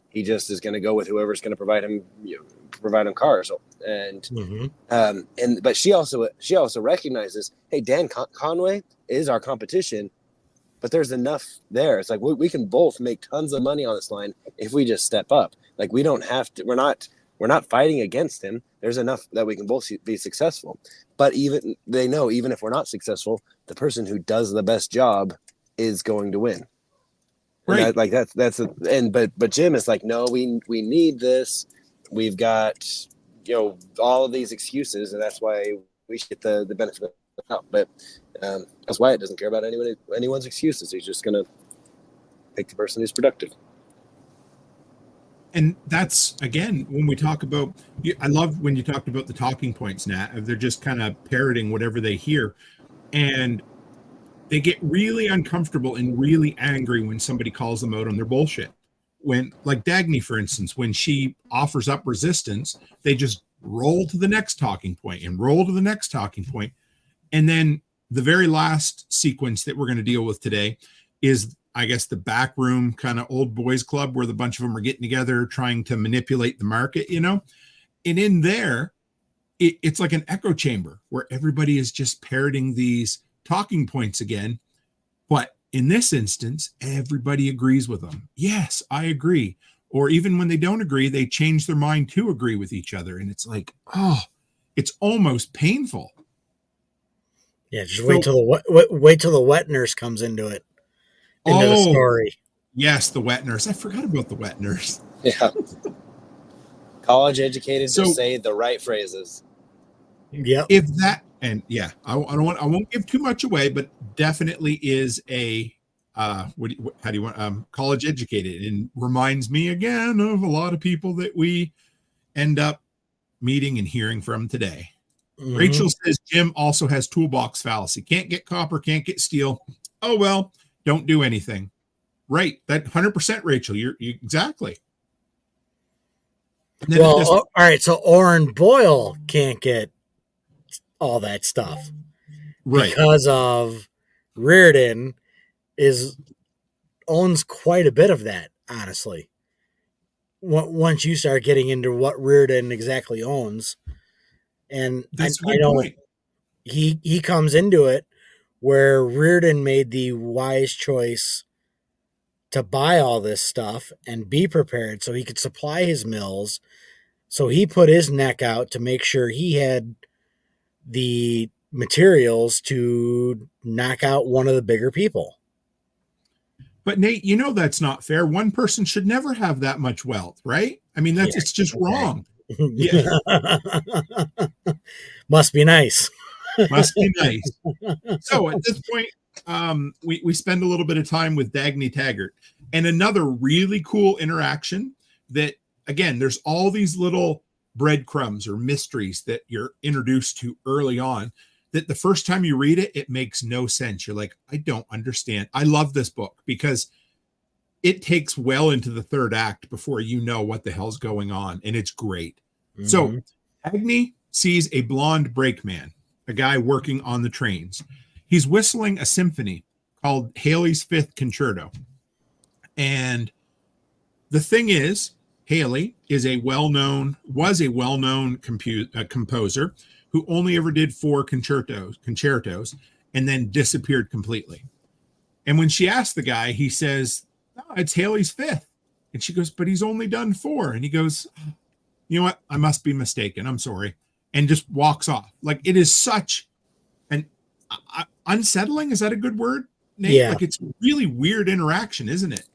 He just is going to go with whoever's going to provide him cars. But she also recognizes, hey, Dan Conway is our competition, but there's enough there. It's like we can both make tons of money on this line if we just step up. Like we don't have to. We're not We're not fighting against him. There's enough that we can both be successful. But even they know, even if we're not successful, the person who does the best job is going to win. Right. But Jim is like, no, we need this. We've got, all of these excuses, and that's why we should get the benefit of the doubt. But that's why it doesn't care about anyone's excuses. He's just gonna pick the person who's productive. And that's, again, when we talk about, I love when you talked about the talking points, Nat. They're just kind of parroting whatever they hear. And they get really uncomfortable and really angry when somebody calls them out on their bullshit. When, like Dagny, for instance, when she offers up resistance, they just roll to the next talking point and roll to the next talking point. And then the very last sequence that we're going to deal with today is, I guess, the back room kind of old boys club where the bunch of them are getting together trying to manipulate the market, And in there, it's like an echo chamber where everybody is just parroting these talking points again. But in this instance, everybody agrees with them. Yes, I agree. Or even when they don't agree, they change their mind to agree with each other. And it's like, it's almost painful. Yeah, just wait till the wet nurse comes into it. Into the story. Yes, the wet nurse. I forgot about the wet nurse. Yeah. College educated to say the right phrases. Yeah. If that, and yeah, I won't give too much away, but definitely is a college educated, and reminds me again of a lot of people that we end up meeting and hearing from today. Mm-hmm. Rachel says Jim also has toolbox fallacy. Can't get copper, can't get steel. Oh well. Don't do anything. Right. That 100%, Rachel. You exactly. Well, all right. So Orrin Boyle can't get all that stuff, right? Because of Reardon owns quite a bit of that. Honestly, once you start getting into what Reardon exactly owns, and that's a good point. He comes into it where Reardon made the wise choice to buy all this stuff and be prepared so he could supply his mills. So he put his neck out to make sure he had the materials to knock out one of the bigger people. But Nate, that's not fair. One person should never have that much wealth, right? I mean, it's just wrong. Yeah. Must be nice. Must be nice. So at this point, we spend a little bit of time with Dagny Taggart, and another really cool interaction that, again, there's all these little breadcrumbs or mysteries that you're introduced to early on that the first time you read it, it makes no sense. You're like, I don't understand. I love this book because it takes well into the third act before you know what the hell's going on, and it's great. Mm-hmm. So Dagny sees a blonde brakeman, a guy working on the trains. He's whistling a symphony called Haley's Fifth Concerto. And the thing is, Haley was a well-known composer who only ever did 4 concertos and then disappeared completely. And when she asked the guy, he says, no, it's Haley's fifth. And she goes, but he's only done 4. And he goes, you know what? I must be mistaken. I'm sorry. And just walks off. Like, it is such an unsettling. Is that a good word, Nate? Yeah. Like, it's really weird interaction, isn't it?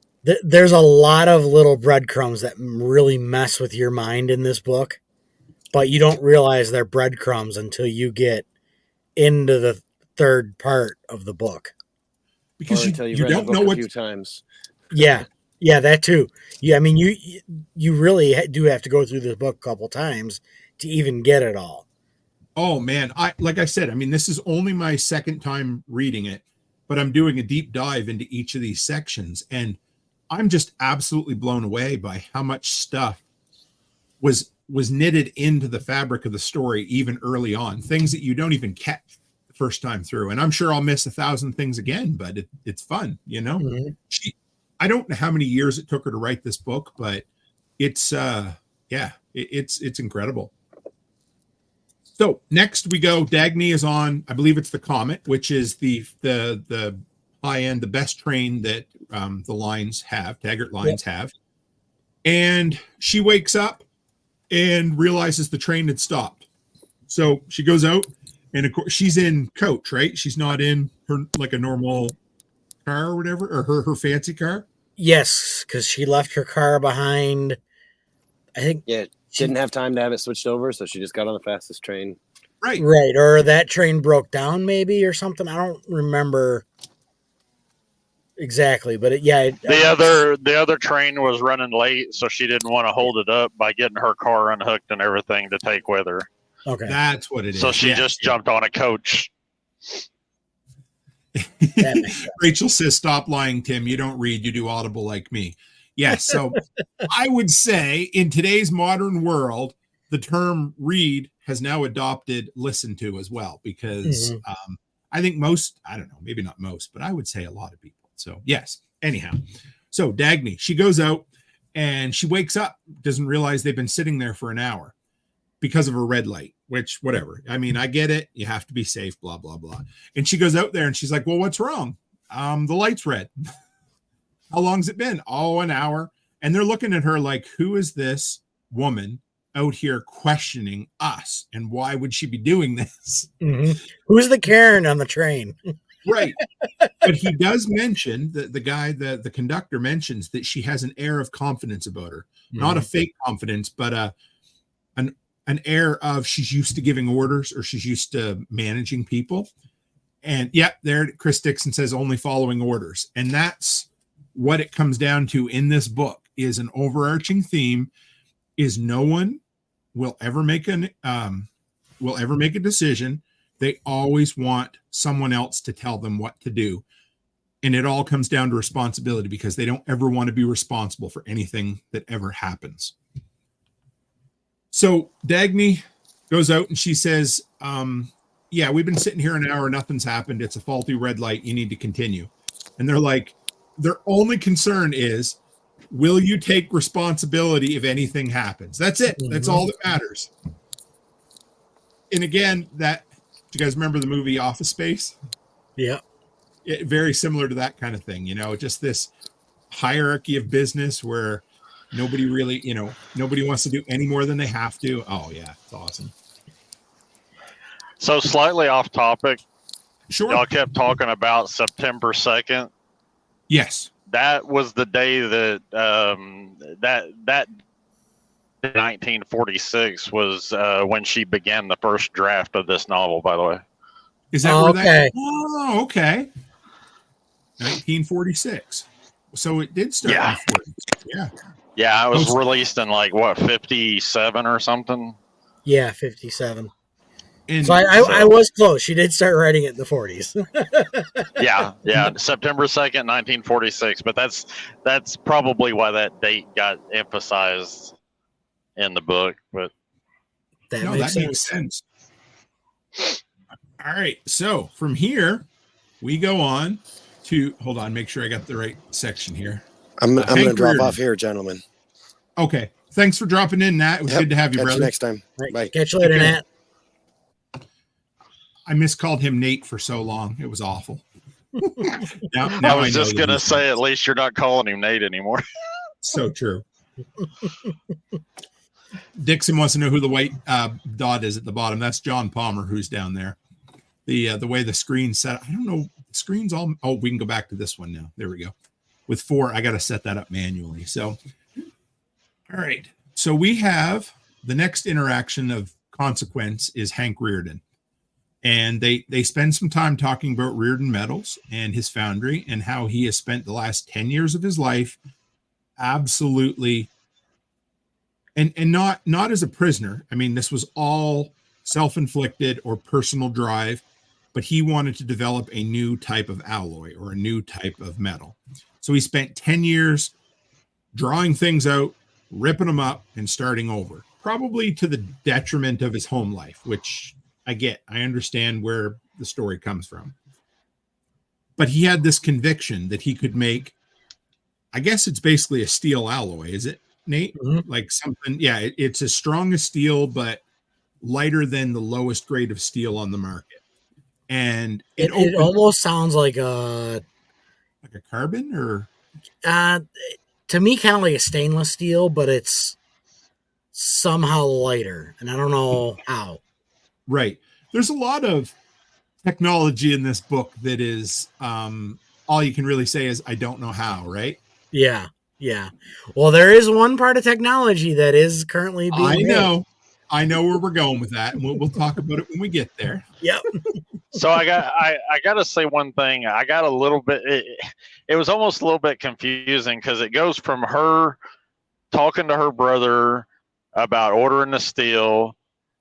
There's a lot of little breadcrumbs that really mess with your mind in this book, but you don't realize they're breadcrumbs until you get into the third part of the book. Because you don't know what. A few times. Yeah, that too. Yeah, I mean, you really do have to go through this book a couple times to even get it all. Oh man, like I said, I mean, this is only my second time reading it, but I'm doing a deep dive into each of these sections, and I'm just absolutely blown away by how much stuff was knitted into the fabric of the story even early on. Things that you don't even catch the first time through. And I'm sure I'll miss 1,000 things again, but it's fun, you know? Mm-hmm. I don't know how many years it took her to write this book, but it's incredible. So next we go, Dagny is on, I believe it's the Comet, which is the high end, the best train that the lines have, Taggart lines have. And she wakes up and realizes the train had stopped. So she goes out, and of course she's in coach, right? She's not in her like a normal car or whatever, or her fancy car. Yes, because she left her car behind. I think didn't have time to have it switched over, so she just got on the fastest train. Right. Or that train broke down maybe or something. I don't remember exactly, but the other train was running late, so she didn't want to hold it up by getting her car unhooked and everything to take with her. Okay, that's what it is. So she just jumped on a coach. Rachel says, "Stop lying, Tim. You don't read. You do Audible like me." Yes. So I would say in today's modern world, the term read has now adopted listen to as well, because I think I don't know, maybe not most, but I would say a lot of people. So yes, anyhow. So Dagny, she goes out and she wakes up, doesn't realize they've been sitting there for an hour because of a red light, which whatever. I mean, I get it. You have to be safe, blah, blah, blah. And she goes out there and she's like, well, what's wrong? The light's red. How long's it been? Oh, an hour. And they're looking at her like, who is this woman out here questioning us? And why would she be doing this? Who's the Karen on the train? Right. But he does mention that the guy, the conductor mentions that she has an air of confidence about her. Not a fake confidence, but an air of she's used to giving orders, or she's used to managing people. And there Chris Dixon says only following orders. And that's what it comes down to in this book, is an overarching theme is no one will ever make a decision. They always want someone else to tell them what to do. And it all comes down to responsibility, because they don't ever want to be responsible for anything that ever happens. So Dagny goes out and she says, we've been sitting here an hour. Nothing's happened. It's a faulty red light. You need to continue. And they're like, their only concern is, will you take responsibility if anything happens? That's it. That's all that matters. And again, do you guys remember the movie Office Space? Yeah. Very similar to that kind of thing, just this hierarchy of business where nobody really, nobody wants to do any more than they have to. Oh yeah, it's awesome. So slightly off topic. Sure. Y'all kept talking about September 2nd. Yes. That was the day that that 1946 was when she began the first draft of this novel, by the way. Is that where that? Oh, okay. 1946. So it did start. Yeah. Yeah, it was released in 57 or something. Yeah, 57. And so I was close. She did start writing it in the 40s. yeah, September 2nd, 1946. But that's probably why that date got emphasized in the book. But that makes sense. All right, so from here we go on to make sure I got the right section here. I'm going to drop off here, gentlemen. Okay, thanks for dropping in, Nat. It was good to have you, brother. Catch you next time. Right. Bye. Catch you later, Nat. I miscalled him Nate for so long. It was awful. now I was just going to say, at least you're not calling him Nate anymore. So true. Dixon wants to know who the white dot is at the bottom. That's John Palmer, who's down there. The way the screen's set, I don't know. Screen's all. Oh, we can go back to this one now. There we go. With 4, I got to set that up manually. So, all right. So we have the next interaction of consequence is Hank Reardon. And they spend some time talking about Reardon Metals and his foundry and how he has spent the last 10 years of his life absolutely and not as a prisoner. I mean, this was all self-inflicted or personal drive, but he wanted to develop a new type of alloy or a new type of metal. So he spent 10 years drawing things out, ripping them up, and starting over, probably to the detriment of his home life, which I understand where the story comes from. But he had this conviction that he could make, I guess it's basically a steel alloy, is it, Nate? Mm-hmm. Like something, it's as strong as steel, but lighter than the lowest grade of steel on the market. And it almost sounds like a carbon, or to me kind of like a stainless steel, but it's somehow lighter, and I don't know how. Right. There's a lot of technology in this book that is all you can really say is I don't know how, right? Yeah. Well, there is one part of technology that is currently being made. I know where we're going with that, and we'll talk about it when we get there. Yep. So I got to say one thing. I got a little bit. It was almost a little bit confusing because it goes from her talking to her brother about ordering the steel,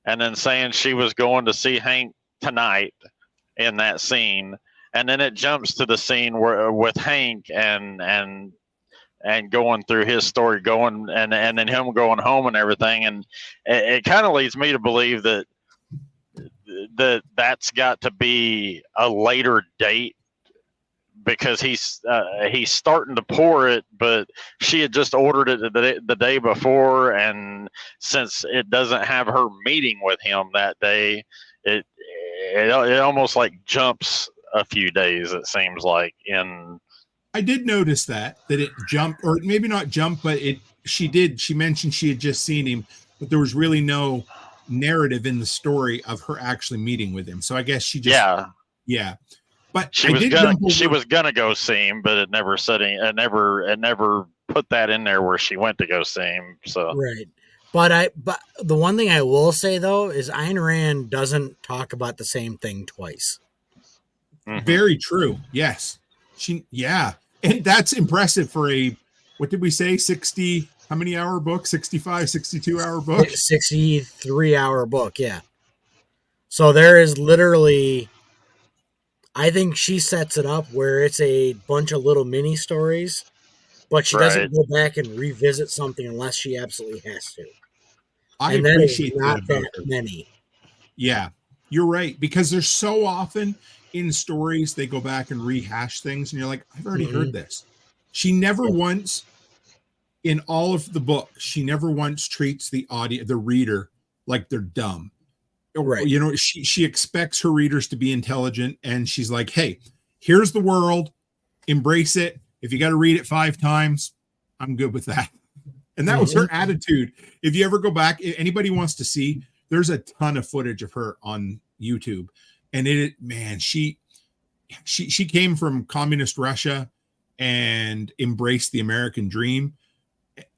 and then saying she was going to see Hank tonight in that scene, and then it jumps to the scene where with Hank and going through his story, and then him going home and everything, and it kind of leads me to believe that's got to be a later date because he's starting to pour it, but she had just ordered it the day before, and since it doesn't have her meeting with him that day, it almost like jumps a few days. It seems like in. I did notice that it jumped, or maybe not jumped, but she mentioned she had just seen him, but there was really no narrative in the story of her actually meeting with him. So I guess she just yeah. But she was gonna go see him, but it never said it never put that in there where she went to go see him. So right. But the one thing I will say though is Ayn Rand doesn't talk about the same thing twice. Mm-hmm. Very true. Yes. And that's impressive for what did we say? 60, how many hour book? 65, 62 hour book? 63-hour book. Yeah. So there is literally, I think she sets it up where it's a bunch of little mini stories, but she doesn't go back and revisit something unless she absolutely has to. I appreciate not that many. Yeah, you're right. Because there's so often in stories, they go back and rehash things, and you're like, I've already heard this. She never once, in all of the book, she never once treats the reader like they're dumb. Right. You know, she expects her readers to be intelligent, and she's like, hey, here's the world, embrace it. If you got to read it 5 times, I'm good with that. And that was her attitude. If you ever go back, if anybody wants to see, there's a ton of footage of her on YouTube. And she came from communist Russia and embraced the American dream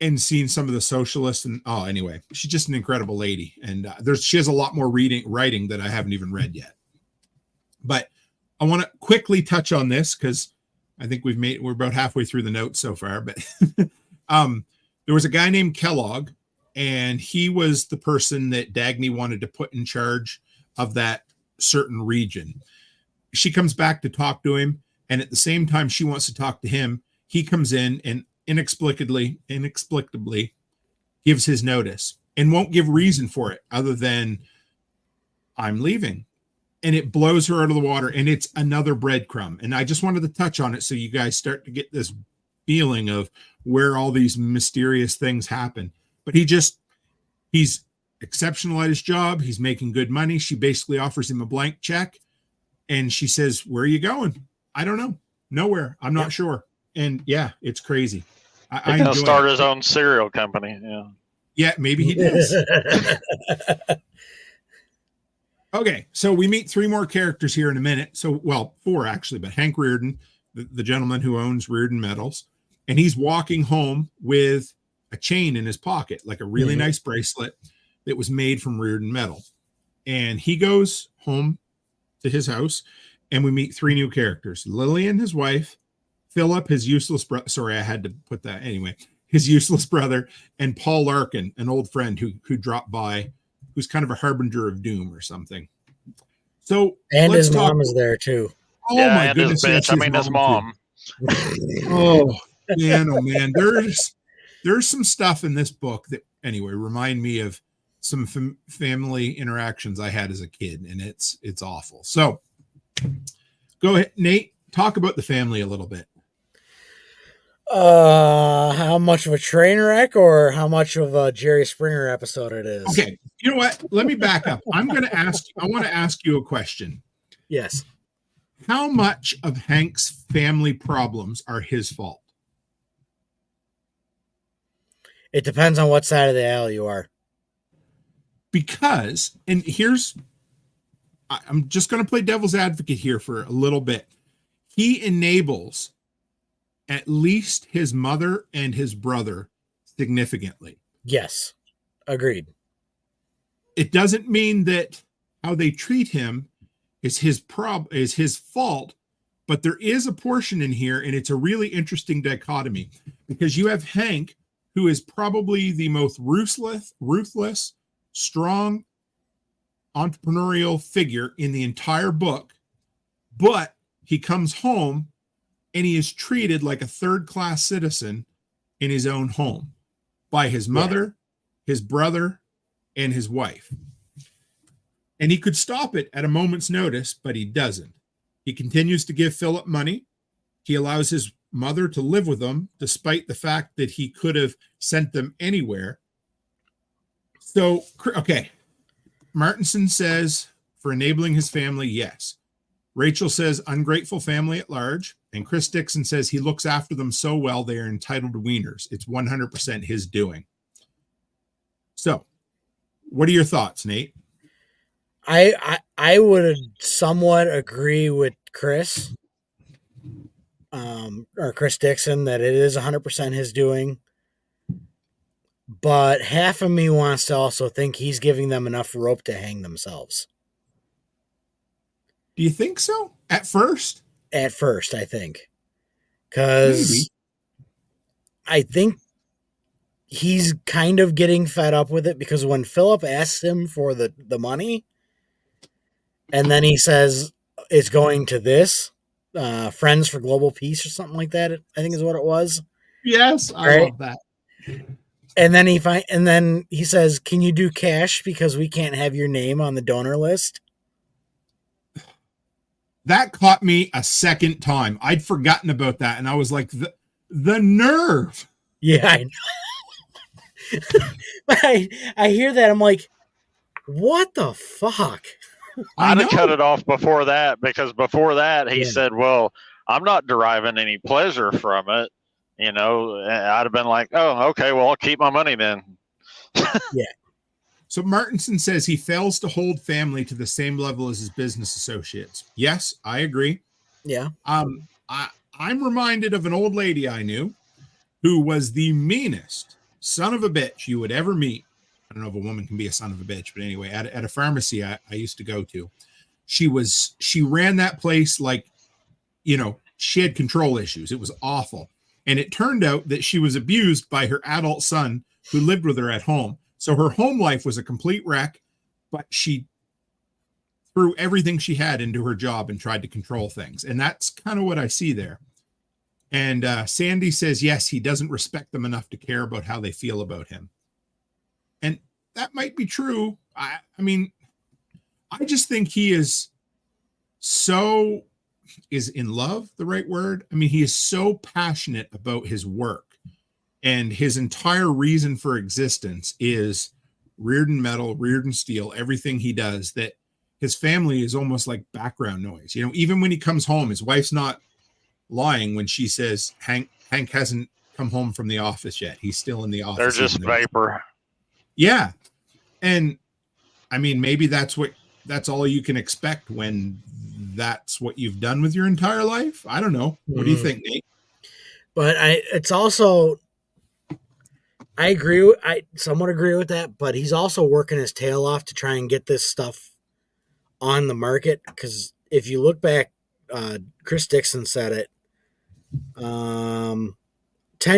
and seen some of the socialists. And anyway, she's just an incredible lady. And she has a lot more writing that I haven't even read yet. But I want to quickly touch on this because I think we're about halfway through the notes so far. But there was a guy named Kellogg, and he was the person that Dagny wanted to put in charge of that certain region. She comes back to talk to him, and at the same time she wants to talk to him, he comes in and inexplicably gives his notice and won't give reason for it other than I'm leaving. And it blows her out of the water, and it's another breadcrumb. And I just wanted to touch on it so you guys start to get this feeling of where all these mysterious things happen. But he's exceptional at his job. He's making good money. She basically offers him a blank check, and she says, where are you going? I don't know. Nowhere. I'm not sure. And yeah, it's crazy. He's going to start his own cereal company. Yeah, maybe he does. Okay, so we meet 3 more characters here in a minute. So, 4 actually, but Hank Reardon, the gentleman who owns Reardon Metals, and he's walking home with a chain in his pocket, like a really nice bracelet that was made from Reardon metal. And he goes home to his house, and we meet 3 new characters: Lillian, his wife; Philip, his useless brother. Sorry, I had to put that anyway. His useless brother, and Paul Larkin, an old friend who dropped by, who's kind of a harbinger of doom or something. So, and his mom is there too. Oh my goodness! His mom. Oh man, there's some stuff in this book that anyway remind me of some family interactions I had as a kid, and it's awful. So, go ahead, Nate. Talk about the family a little bit. How much of a train wreck or how much of a Jerry Springer episode it is? Okay, you know what? Let me back up. I want to ask you a question. Yes. How much of Hank's family problems are his fault? It depends on what side of the aisle you are. Because, and I'm just going to play devil's advocate here for a little bit. He enables at least his mother and his brother significantly. Yes. Agreed. It doesn't mean that how they treat him is his fault, but there is a portion in here, and it's a really interesting dichotomy, because you have Hank, who is probably the most ruthless, strong entrepreneurial figure in the entire book, but he comes home and he is treated like a third-class citizen in his own home by his mother, his brother, and his wife. And he could stop it at a moment's notice, but he doesn't. He continues to give Philip money. He allows his mother to live with him, despite the fact that he could have sent them anywhere. So, okay. Martinson says, for enabling his family, yes. Rachel says, ungrateful family at large. And Chris Dixon says he looks after them so well, they are entitled to wieners. It's 100% his doing. So, what are your thoughts, Nate? I would somewhat agree with Chris, or Chris Dixon, that it is 100% his doing. But half of me wants to also think he's giving them enough rope to hang themselves. Do you think so? At first? At first, I think. Because I think he's kind of getting fed up with it, because when Philip asks him for the money, and then he says it's going to this, Friends for Global Peace or something like that, I think is what it was. Yes, I love that. And then he says, "Can you do cash because we can't have your name on the donor list?" That caught me a second time. I'd forgotten about that, and I was like, the nerve. Yeah, I know. But I hear that, I'm like, what the fuck? I'd have cut it off before that, because before that he said, well, I'm not deriving any pleasure from it. You know, I'd have been like, oh, okay, well, I'll keep my money then. Yeah. So Martinson says he fails to hold family to the same level as his business associates. Yes, I agree. Yeah. I'm reminded of an old lady I knew who was the meanest son of a bitch you would ever meet. I don't know if a woman can be a son of a bitch, but anyway, at a pharmacy I used to go to, she ran that place like, you know, she had control issues. It was awful. And it turned out that she was abused by her adult son who lived with her at home. So her home life was a complete wreck, but she threw everything she had into her job and tried to control things. And that's kind of what I see there. And Sandy says, yes, he doesn't respect them enough to care about how they feel about him. And that might be true. I mean, I just think he is in love the right word? I mean, he is so passionate about his work, and his entire reason for existence is Reardon Metal, Reardon Steel, everything he does, that his family is almost like background noise. You know, even when he comes home, his wife's not lying when she says Hank hasn't come home from the office yet. He's still in the office. They're just vapor. Yeah. And I mean, maybe that's all you can expect when that's what you've done with your entire life. I don't know. What do you think, Nate? But I somewhat agree with that, but he's also working his tail off to try and get this stuff on the market. Because if you look back, Chris Dixon said it, 10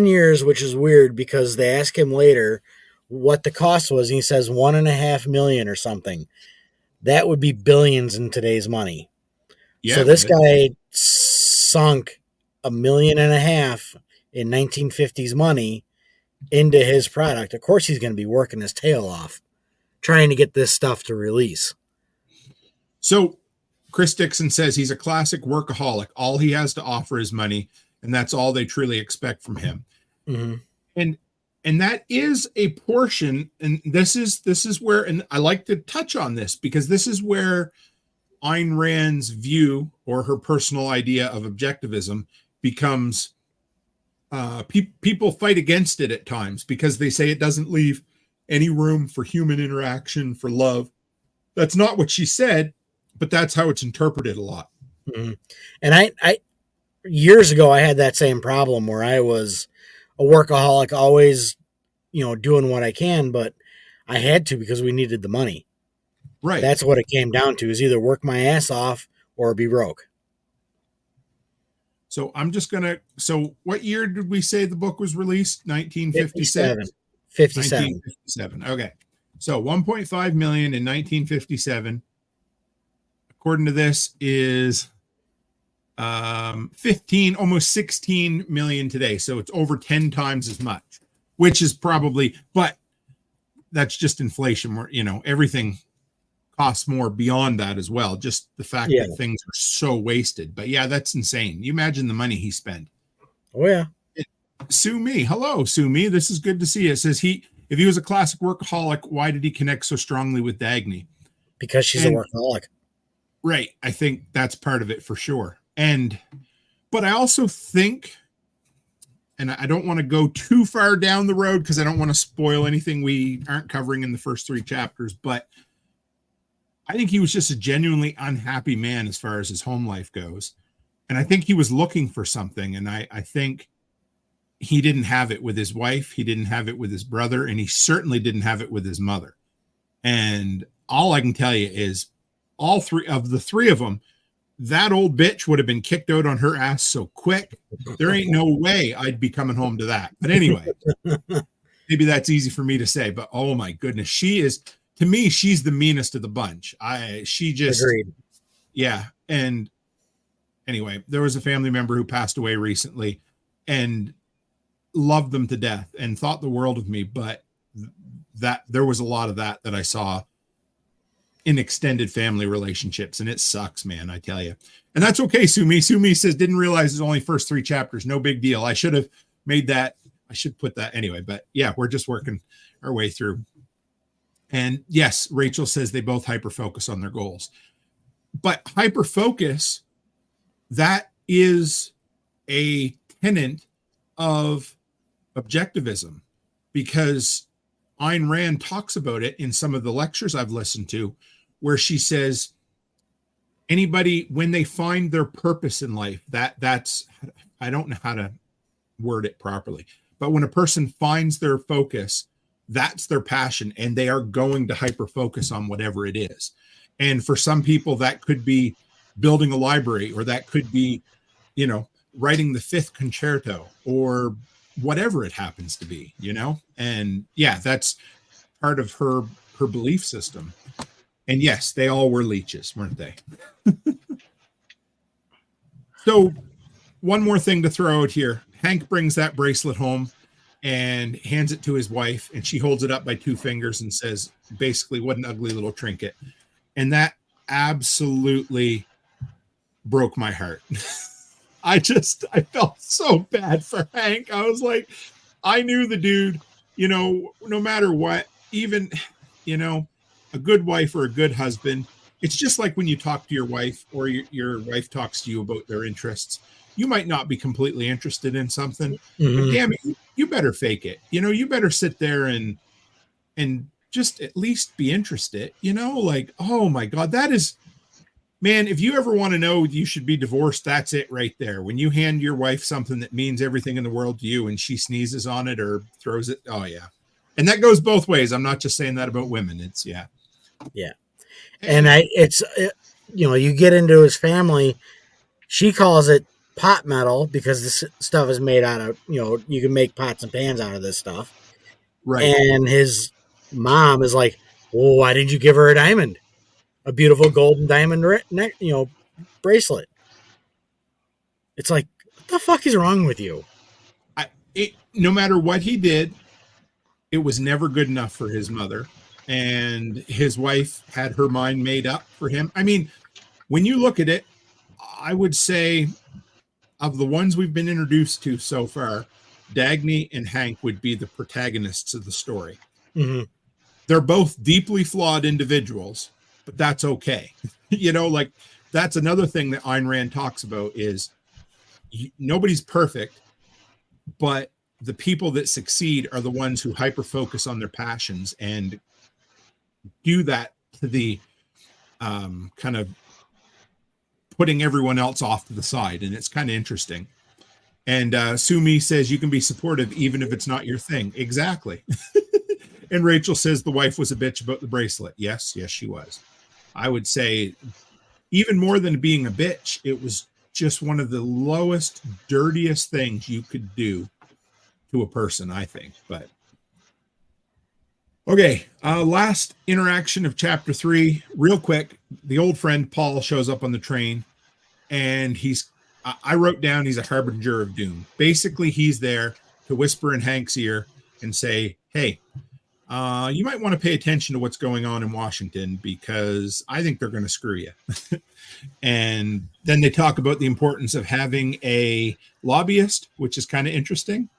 years, which is weird because they ask him later what the cost was, and he says $1.5 million or something. That would be billions in today's money. Yeah, so this guy sunk $1.5 million in 1950s money into his product. Of course, he's going to be working his tail off trying to get this stuff to release. So Chris Dixon says he's a classic workaholic. All he has to offer is money, and that's all they truly expect from him. Mm-hmm. And that is a portion, and this is where, and I like to touch on this because this is where Ayn Rand's view or her personal idea of objectivism becomes, people fight against it at times because they say it doesn't leave any room for human interaction, for love. That's not what she said, but that's how it's interpreted a lot. Mm-hmm. And I years ago, I had that same problem where I was a workaholic, always, doing what I can, but I had to because we needed the money. Right. That's what it came down to, is either work my ass off or be broke. So I'm just going to, so what year did we say the book was released? 1957? 57. 1957. Okay. So 1.5 million in 1957, according to this, is 15, almost 16 million today. So it's over 10 times as much, which is probably, but that's just inflation. Where, everything costs more beyond that as well. Just the fact that things are so wasted. But yeah, that's insane. You imagine the money he spent. Oh yeah. Sue Me. Hello, Sue Me. This is good to see you. It says if he was a classic workaholic, why did he connect so strongly with Dagny? Because she's a workaholic. Right. I think that's part of it for sure. But I also think, and I don't want to go too far down the road because I don't want to spoil anything we aren't covering in the first 3 chapters, but I think he was just a genuinely unhappy man as far as his home life goes. And I think he was looking for something. And I think he didn't have it with his wife. He didn't have it with his brother. And he certainly didn't have it with his mother. And all I can tell you is all 3 of them, that old bitch would have been kicked out on her ass so quick. There ain't no way I'd be coming home to that. But anyway, maybe that's easy for me to say, but oh my goodness, to me, she's the meanest of the bunch. Agreed. Yeah. And anyway, there was a family member who passed away recently and loved them to death and thought the world of me. But that there was a lot of that I saw in extended family relationships. And it sucks, man, I tell you. And that's okay, Sue Me. Sue Me says, didn't realize it's only first 3 chapters. No big deal. I should have made that. I should put that anyway. But yeah, we're just working our way through. And yes, Rachel says they both hyper-focus on their goals. But hyper-focus, that is a tenet of objectivism, because Ayn Rand talks about it in some of the lectures I've listened to, where she says anybody, when they find their purpose in life, that's, I don't know how to word it properly, but when a person finds their focus, that's their passion, and they are going to hyper focus on whatever it is. And for some people that could be building a library, or that could be, writing the 5th concerto, or whatever it happens to be, and yeah, that's part of her belief system. And yes, they all were leeches, weren't they? So one more thing to throw out here. Hank brings that bracelet home and hands it to his wife, and she holds it up by 2 fingers and says, basically, what an ugly little trinket. And that absolutely broke my heart. I felt so bad for Hank. I was like, I knew the dude, no matter what, even, a good wife or a good husband, it's just like when you talk to your wife, or your wife talks to you about their interests. You might not be completely interested in something, but damn it, you better fake it. You better sit there and just at least be interested, like, oh my God, that is, man, if you ever want to know you should be divorced, that's it right there. When you hand your wife something that means everything in the world to you and she sneezes on it or throws it. Oh yeah. And that goes both ways. I'm not just saying that about women. It's yeah. And you get into his family, she calls it pot metal because this stuff is made out of, you can make pots and pans out of this stuff. Right. And his mom is like, well, why didn't you give her a diamond? A beautiful golden diamond bracelet. It's like, what the fuck is wrong with you? No matter what he did, it was never good enough for his mother. And his wife had her mind made up for him. I mean, when you look at it, I would say of the ones we've been introduced to so far, Dagny and Hank would be the protagonists of the story. Mm-hmm. They're both deeply flawed individuals, but that's okay. Like that's another thing that Ayn Rand talks about is nobody's perfect, but the people that succeed are the ones who hyper focus on their passions and do that to the kind of putting everyone else off to the side. And it's kind of interesting. And Sumi says you can be supportive even if it's not your thing. Exactly. And Rachel says the wife was a bitch about the bracelet. Yes, she was. I would say even more than being a bitch, it was just one of the lowest, dirtiest things you could do to a person, I think. But okay, last interaction of chapter 3, real quick. The old friend Paul shows up on the train, and I wrote down he's a harbinger of doom. Basically, he's there to whisper in Hank's ear and say, hey, you might want to pay attention to what's going on in Washington because I think they're going to screw you. And then they talk about the importance of having a lobbyist, which is kind of interesting.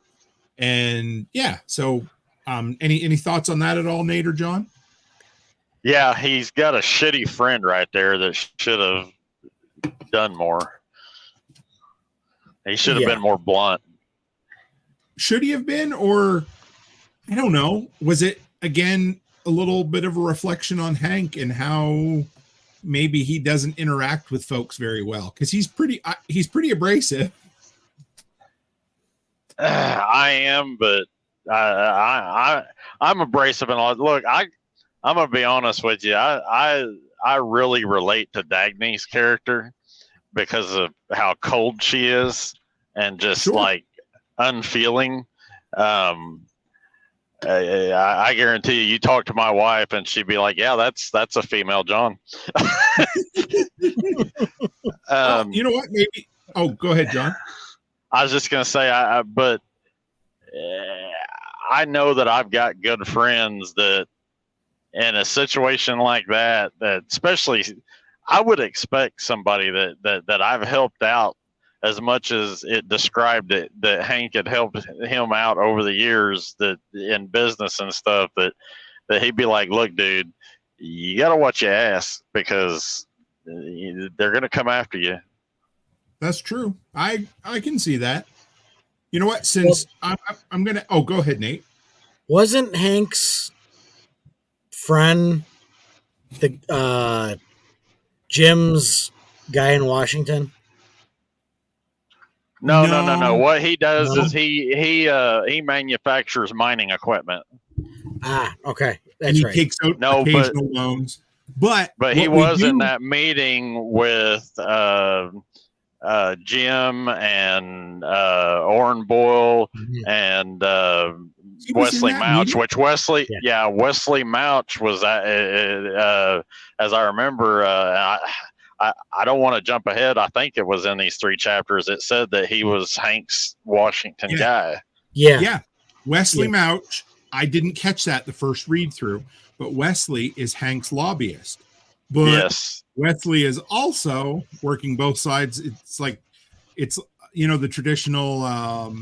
And yeah, so any thoughts on that at all, Nate or John? Yeah, he's got a shitty friend right there that should have done more. He should have been more blunt. Should he have been, or I don't know. Was it again a little bit of a reflection on Hank and how maybe he doesn't interact with folks very well? Because he's pretty abrasive. I am, but I'm abrasive and all. Look, I'm gonna be honest with you. I really relate to Dagny's character because of how cold she is and just like unfeeling. I guarantee you talk to my wife and she'd be like, yeah, that's a female John. You know what? Maybe. Oh, go ahead, John. I was just going to say, but I know that I've got good friends that in a situation like that especially I would expect somebody that I've helped out as much as it described it, that Hank had helped him out over the years that in business and stuff, that he'd be like, look, dude, you got to watch your ass because they're going to come after you. That's true. I can see that. You know what? Since I'm going to, go ahead, Nate. Wasn't Hank's friend the Jim's guy in Washington? No. What he does is he manufactures mining equipment. Ah, okay. That's right. He takes out occasional loans. But he was in that meeting with Jim and Orrin Boyle and Wesley Mouch, meeting? Which Wesley Mouch was as I remember. I don't want to jump ahead. I think it was in these 3 chapters. It said that he was Hank's Washington guy. Yeah. Wesley Mouch. I didn't catch that the first read through, but Wesley is Hank's lobbyist. But yes. Wesley is also working both sides. It's like, the traditional,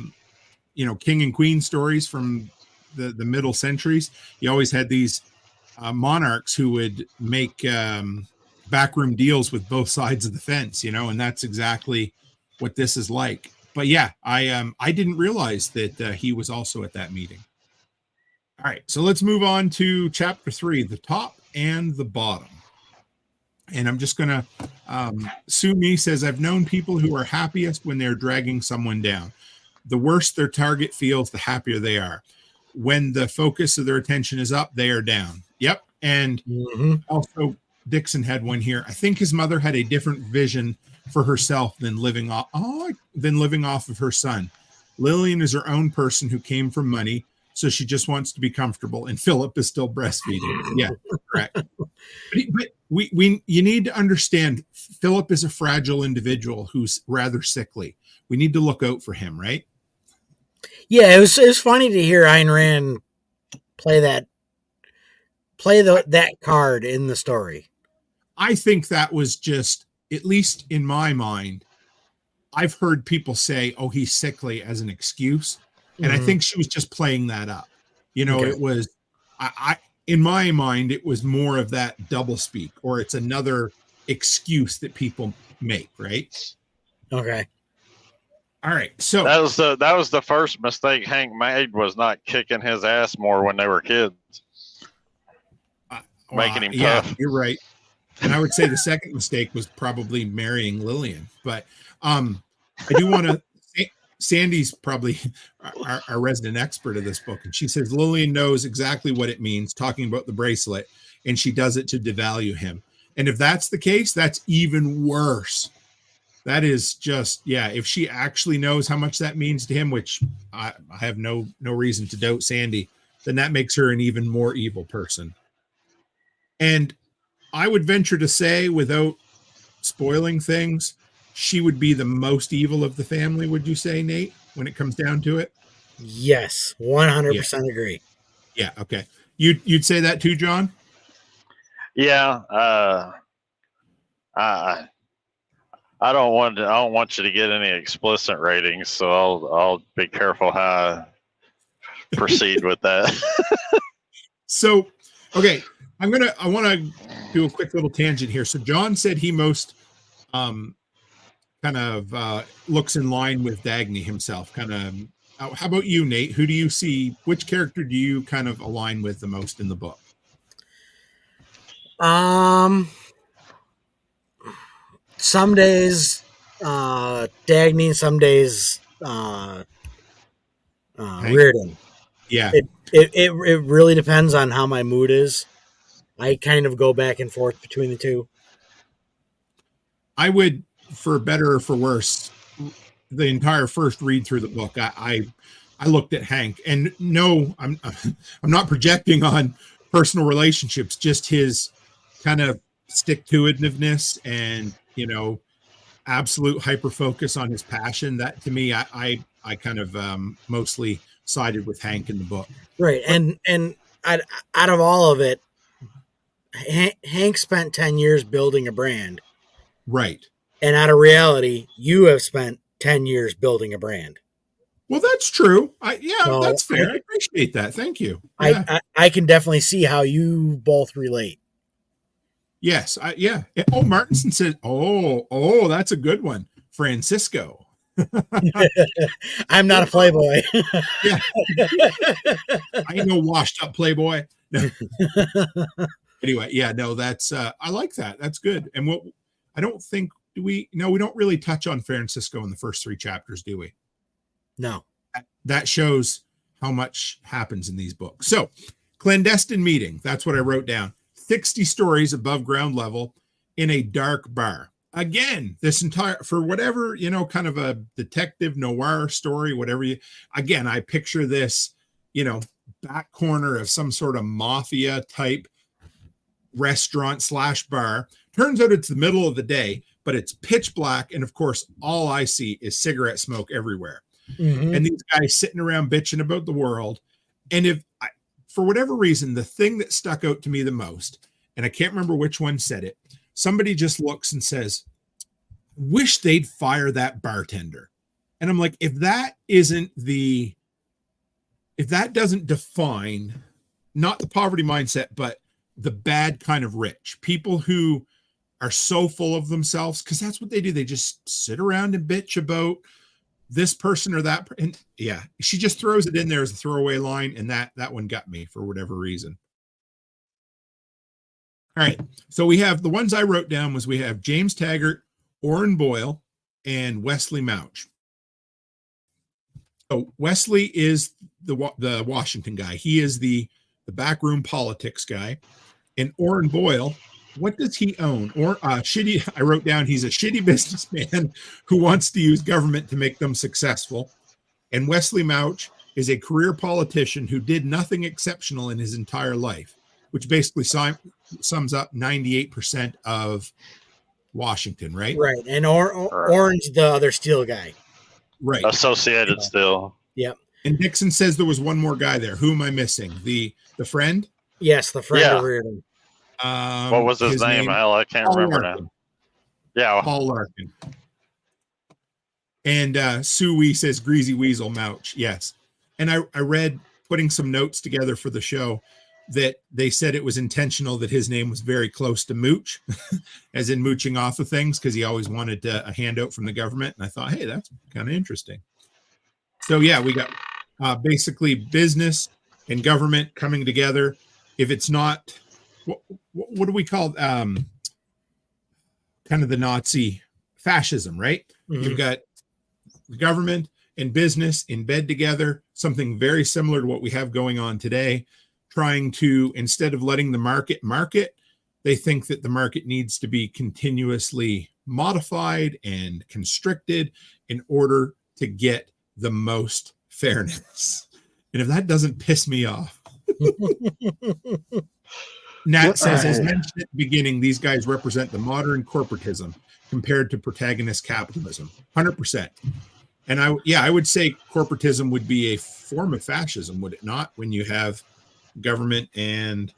king and queen stories from the middle centuries. You always had these monarchs who would make backroom deals with both sides of the fence, and that's exactly what this is like. But yeah, I didn't realize that he was also at that meeting. All right, so let's move on to chapter 3, the top and the bottom. And I'm just gonna Sumi says, I've known people who are happiest when they're dragging someone down. The worse their target feels, the happier they are. When the focus of their attention is up, they are down. Yep. And also Dixon had one here. I think his mother had a different vision for herself than living off of her son. Lillian is her own person who came from money, so she just wants to be comfortable. And Philip is still breastfeeding. Yeah, correct. But you need to understand, Philip is a fragile individual who's rather sickly. We need to look out for him, right? Yeah, it was funny to hear Ayn Rand play that card in the story. I think that was just, at least in my mind, I've heard people say, oh, he's sickly as an excuse. And I think she was just playing that up. It was, in my mind, it was more of that doublespeak, or it's another excuse that people make, right? Okay. All right. So that was the first mistake Hank made, was not kicking his ass more when they were kids, making him tough. You're right. And I would say the second mistake was probably marrying Lillian. But I do want to. Sandy's probably our resident expert of this book, and she says Lillian knows exactly what it means, talking about the bracelet, and she does it to devalue him. And if that's the case, that's even worse. That is just, if she actually knows how much that means to him, which I have no reason to doubt Sandy, then that makes her an even more evil person. And I would venture to say, without spoiling things, she would be the most evil of the family, would you say, Nate, when it comes down to it? Yes, 100% agree. Yeah, okay. You'd say that too, John? Yeah. I don't want you to get any explicit ratings, so I'll be careful how I proceed with that. So, okay, I want to do a quick little tangent here. So John said he most kind of looks in line with Dagny himself. Kind of. How about you, Nate? Who do you see? Which character do you kind of align with the most in the book? Some days Dagny, some days Reardon. Yeah. It really depends on how my mood is. I kind of go back and forth between the two. I would, for better or for worse, the entire first read through the book, I looked at Hank, and no, I'm not projecting on personal relationships, just his kind of stick-to-itiveness and, absolute hyper focus on his passion. That, to me, I kind of mostly sided with Hank in the book. Right. And out of all of it, Hank spent 10 years building a brand. Right. And out of reality, you have spent 10 years building a brand. Well, that's true. That's fair. I appreciate that. Thank you. Yeah. I can definitely see how you both relate. Yes. Oh, Martinson said, oh, that's a good one. Francisco. I'm not a playboy. Yeah. I ain't no washed up playboy. No. Anyway, that's I like that. That's good. And I don't think we don't really touch on Francisco in the first 3 chapters, do we? No. That shows how much happens in these books. So, clandestine meeting. That's what I wrote down. 60 stories above ground level in a dark bar. Again, this entire, for whatever, kind of a detective noir story, I picture this, back corner of some sort of mafia type restaurant / bar. Turns out it's the middle of the day, but it's pitch black. And of course, all I see is cigarette smoke everywhere. Mm-hmm. And these guys sitting around bitching about the world. And for whatever reason, the thing that stuck out to me the most, and I can't remember which one said it, somebody just looks and says, wish they'd fire that bartender. And I'm like, if that doesn't define not the poverty mindset, but the bad kind of rich people who are so full of themselves, because that's what they do. They just sit around and bitch about this person or that. And she just throws it in there as a throwaway line. And that one got me for whatever reason. All right. So we have the ones I wrote down we have James Taggart, Orrin Boyle, and Wesley Mouch. So Wesley is the Washington guy. He is the backroom politics guy. And Orrin Boyle, what does he own? I wrote down he's a shitty businessman who wants to use government to make them successful. And Wesley Mouch is a career politician who did nothing exceptional in his entire life, which basically sums up 98% of Washington, right? Right. And Orange, the other steel guy. Right. Associated Steel. Yep. And Dixon says there was one more guy there. Who am I missing? The friend? Yes, the friend of Reardon. What was his name? Hell, I can't remember now. Yeah. Paul Larkin. And Sue Wee says Greasy Weasel Mouch. Yes. And I read, putting some notes together for the show, that they said it was intentional that his name was very close to Mooch, as in mooching off of things, because he always wanted a handout from the government. And I thought, hey, that's kind of interesting. So yeah, we got basically business and government coming together. If it's not, what do we call kind of the Nazi fascism, right? Mhm. You've got the government and business in bed together, something very similar to what we have going on today, trying to, instead of letting the market, they think that the market needs to be continuously modified and constricted in order to get the most fairness. And if that doesn't piss me off. Nat says, as mentioned at the beginning, these guys represent the modern corporatism compared to protagonist capitalism. 100%. And I would say corporatism would be a form of fascism, would it not? When you have government and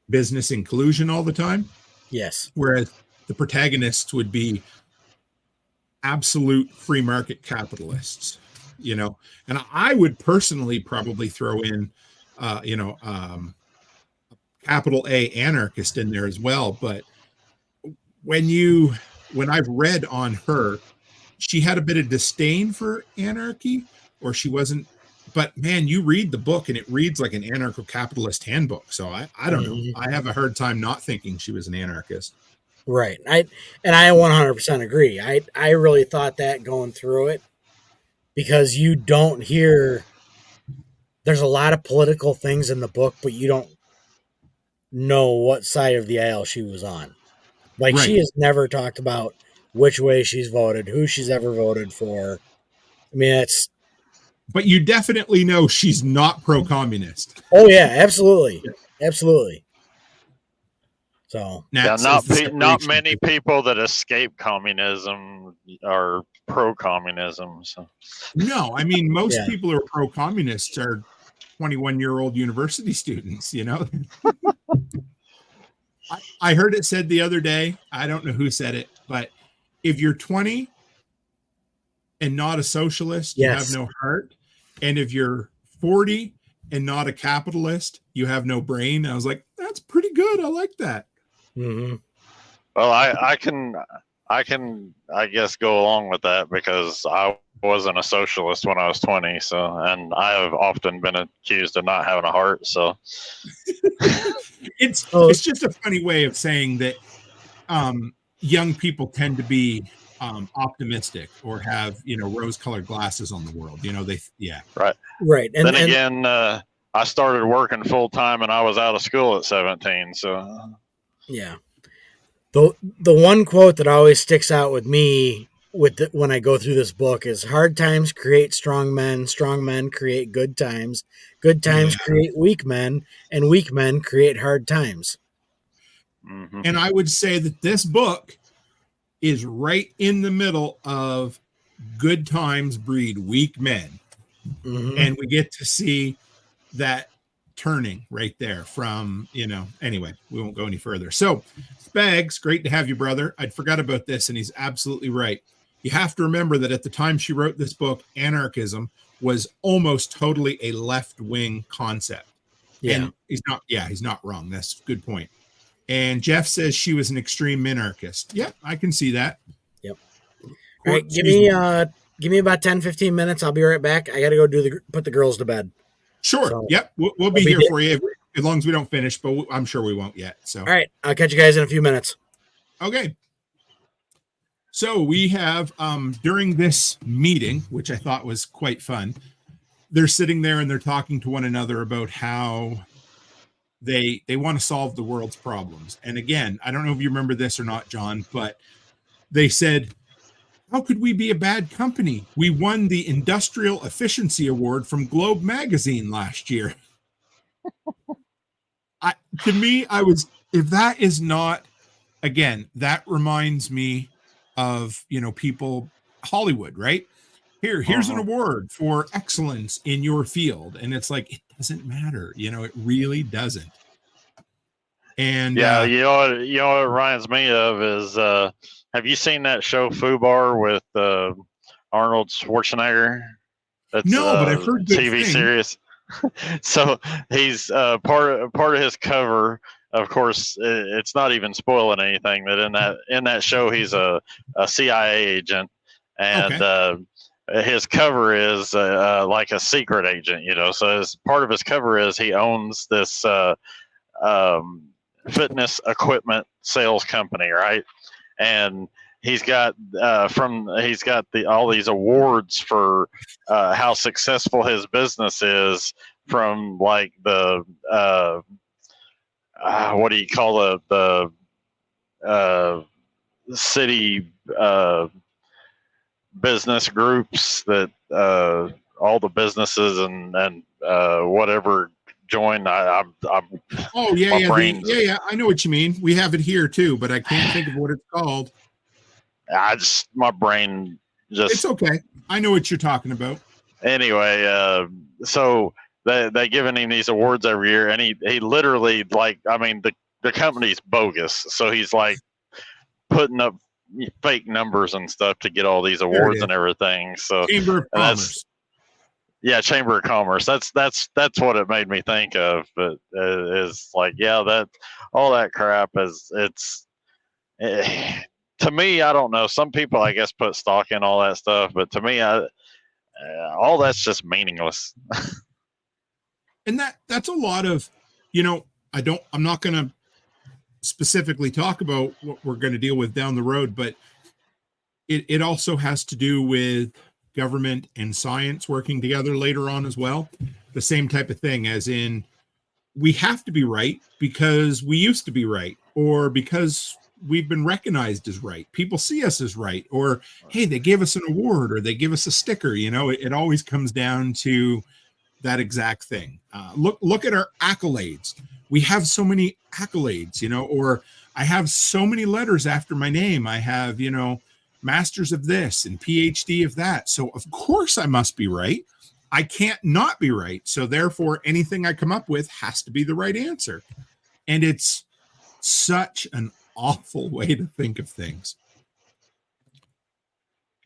business in collusion all the time. Yes. Whereas the protagonists would be absolute free market capitalists, and I would personally probably throw in, capital A anarchist in there as well. But when I've read on her, she had a bit of disdain for anarchy, or she wasn't. But man, you read the book and it reads like an anarcho-capitalist handbook. So I don't know. I have a hard time not thinking she was an anarchist. Right. I 100% agree. I really thought that going through it, because you don't hear, there's a lot of political things in the book, but you don't know what side of the aisle she was on. Like, Right. She has never talked about which way she's voted, who she's ever voted for. I mean, but you definitely know she's not pro-communist. Oh yeah, absolutely. Absolutely. So not many people that escape communism are pro-communism. So no, I mean, most people who are pro-communists are 21-year-old university students, I heard it said the other day, I don't know who said it, but if you're 20 and not a socialist, you have no heart. And if you're 40 and not a capitalist, you have no brain. I was like, that's pretty good. I like that. Mm-hmm. Well, I guess go along with that, because I wasn't a socialist when I was 20. So, and I have often been accused of not having a heart. So it's just a funny way of saying that young people tend to be optimistic or have rose-colored glasses on the world. Right. And then again, I started working full-time and I was out of school at 17. So yeah, the one quote that always sticks out with me when I go through this book is, hard times create strong men create good times create weak men, and weak men create hard times. Mm-hmm. And I would say that this book is right in the middle of good times breed weak men. Mm-hmm. And we get to see that turning right there from, anyway, we won't go any further. So Spags, great to have you, brother. I'd forgot about this, and he's absolutely right. You have to remember that at the time she wrote this book, anarchism was almost totally a left-wing concept. Yeah. And he's not wrong. That's a good point. And Jeff says she was an extreme minarchist. Yep, I can see that. Yep. All right, give me about 10, 15 minutes. I'll be right back. I got to go put the girls to bed. Sure. So, yep. We'll be here for you as long as we don't finish, but I'm sure we won't yet. So. All right. I'll catch you guys in a few minutes. Okay. So we have, during this meeting, which I thought was quite fun, they're sitting there and they're talking to one another about how they want to solve the world's problems. And again, I don't know if you remember this or not, John, but they said, how could we be a bad company? We won the Industrial Efficiency Award from Globe Magazine last year. If that is not, again, that reminds me of, people, Hollywood, right? Here's an award for excellence in your field. And it's like, it doesn't matter. It really doesn't. And what it reminds me of is, have you seen that show Fubar with Arnold Schwarzenegger? No, but I've heard good TV things. series. So he's part of his cover. Of course, it's not even spoiling anything that in that show he's a CIA agent, and his cover is like a secret agent, you know. So part of his cover is he owns this fitness equipment sales company, right? And he's got all these awards for how successful his business is, from like the what do you call the city business groups that all the businesses and whatever join. I'm oh yeah, yeah. I know what you mean. We have it here too, but I can't think of what it's called. My brain just. It's okay. I know what you're talking about. Anyway, so they giving him these awards every year, and he literally, like, I mean, the company's bogus, so he's like putting up fake numbers and stuff to get all these awards and everything. So Chamber of Commerce. Yeah, Chamber of Commerce. That's what it made me think of. But is like, yeah, that all that crap is to me, I don't know. Some people, I guess, put stock in all that stuff, but to me, all that's just meaningless. And that's a lot of, you know, I'm not going to specifically talk about what we're going to deal with down the road, but it also has to do with government and science working together later on as well. The same type of thing, as in, we have to be right because we used to be right, or because we've been recognized as right. People see us as right, or, hey, they gave us an award, or they give us a sticker. You know, it always comes down to that exact thing. Look at our accolades. We have so many accolades, you know, or I have so many letters after my name. I have, you know, masters of this and PhD of that. So of course I must be right. I can't not be right. So therefore anything I come up with has to be the right answer. And it's such an awful way to think of things.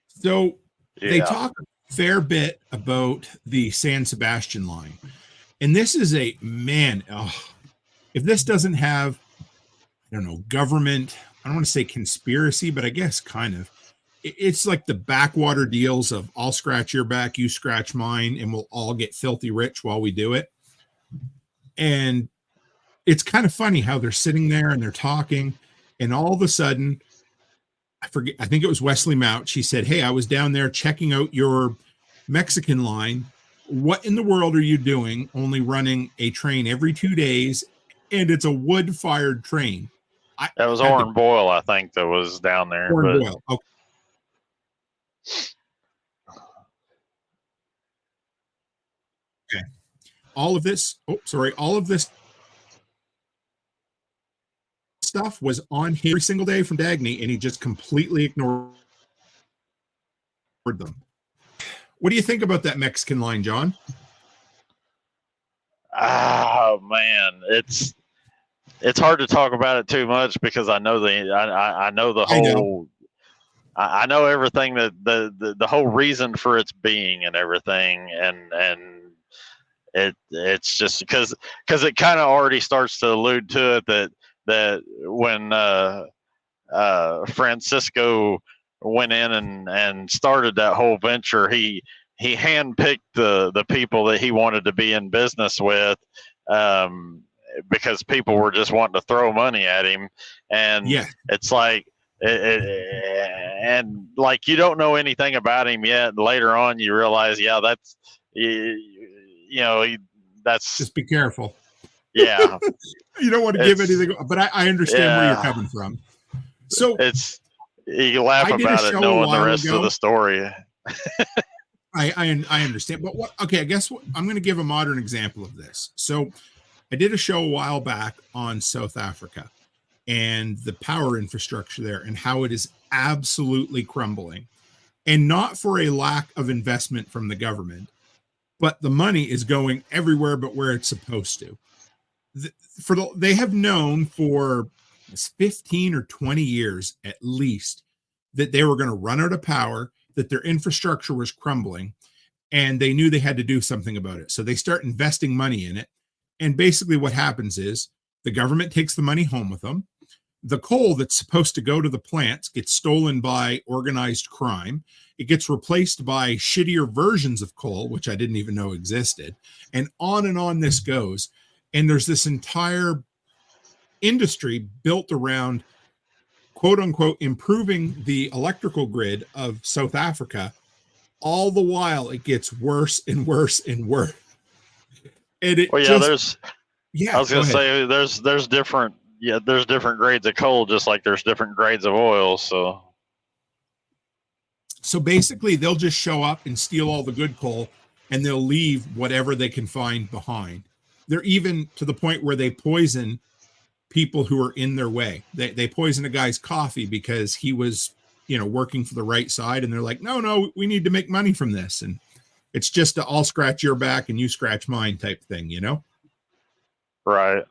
So they talk a fair bit about the San Sebastian line. And this is if this doesn't have, I don't know, government, I don't want to say conspiracy, but I guess kind of. It's like the backwater deals of I'll scratch your back, you scratch mine, and we'll all get filthy rich while we do it. And it's kind of funny how they're sitting there and they're talking, and all of a sudden, I think it was Wesley Mouch. He said, "Hey, I was down there checking out your Mexican line. What in the world are you doing only running a train every 2 days, and it's a wood-fired train?" That was Orrin Boyle, I think, that was down there. Orrin Boyle. Okay. Okay. All of this stuff was on him every single day from Dagny, and he just completely ignored them. What do you think about that Mexican line, John? Oh man, it's hard to talk about it too much because I know I know everything, that the whole reason for its being and everything, and it's just because it kind of already starts to allude to it that when Francisco went in and started that whole venture, he handpicked the people that he wanted to be in business with, because people were just wanting to throw money at him, and it's like. And like, you don't know anything about him yet. And later on, you realize, that's, that's just be careful. Yeah, you don't want to give anything, but I understand where you're coming from. So you laugh about it knowing the rest of the story. I understand, but I guess I'm going to give a modern example of this. So I did a show a while back on South Africa and the power infrastructure there, and how it is absolutely crumbling, and not for a lack of investment from the government, but the money is going everywhere but where it's supposed to. They have known for 15 or 20 years at least that they were going to run out of power, that their infrastructure was crumbling, and they knew they had to do something about it. So they start investing money in it. And basically what happens is the government takes the money home with them. The coal that's supposed to go to the plants gets stolen by organized crime. It gets replaced by shittier versions of coal, which I didn't even know existed. And on this goes. And there's this entire industry built around, quote unquote, improving the electrical grid of South Africa. All the while it gets worse and worse and worse. And it I was gonna say there's different grades of coal, just like there's different grades of oil. So basically they'll just show up and steal all the good coal, and they'll leave whatever they can find behind. They're even to the point where they poison people who are in their way. They poison a guy's coffee because he was, working for the right side, and they're like, no, we need to make money from this. And it's just a I'll scratch your back and you scratch mine type thing, Right.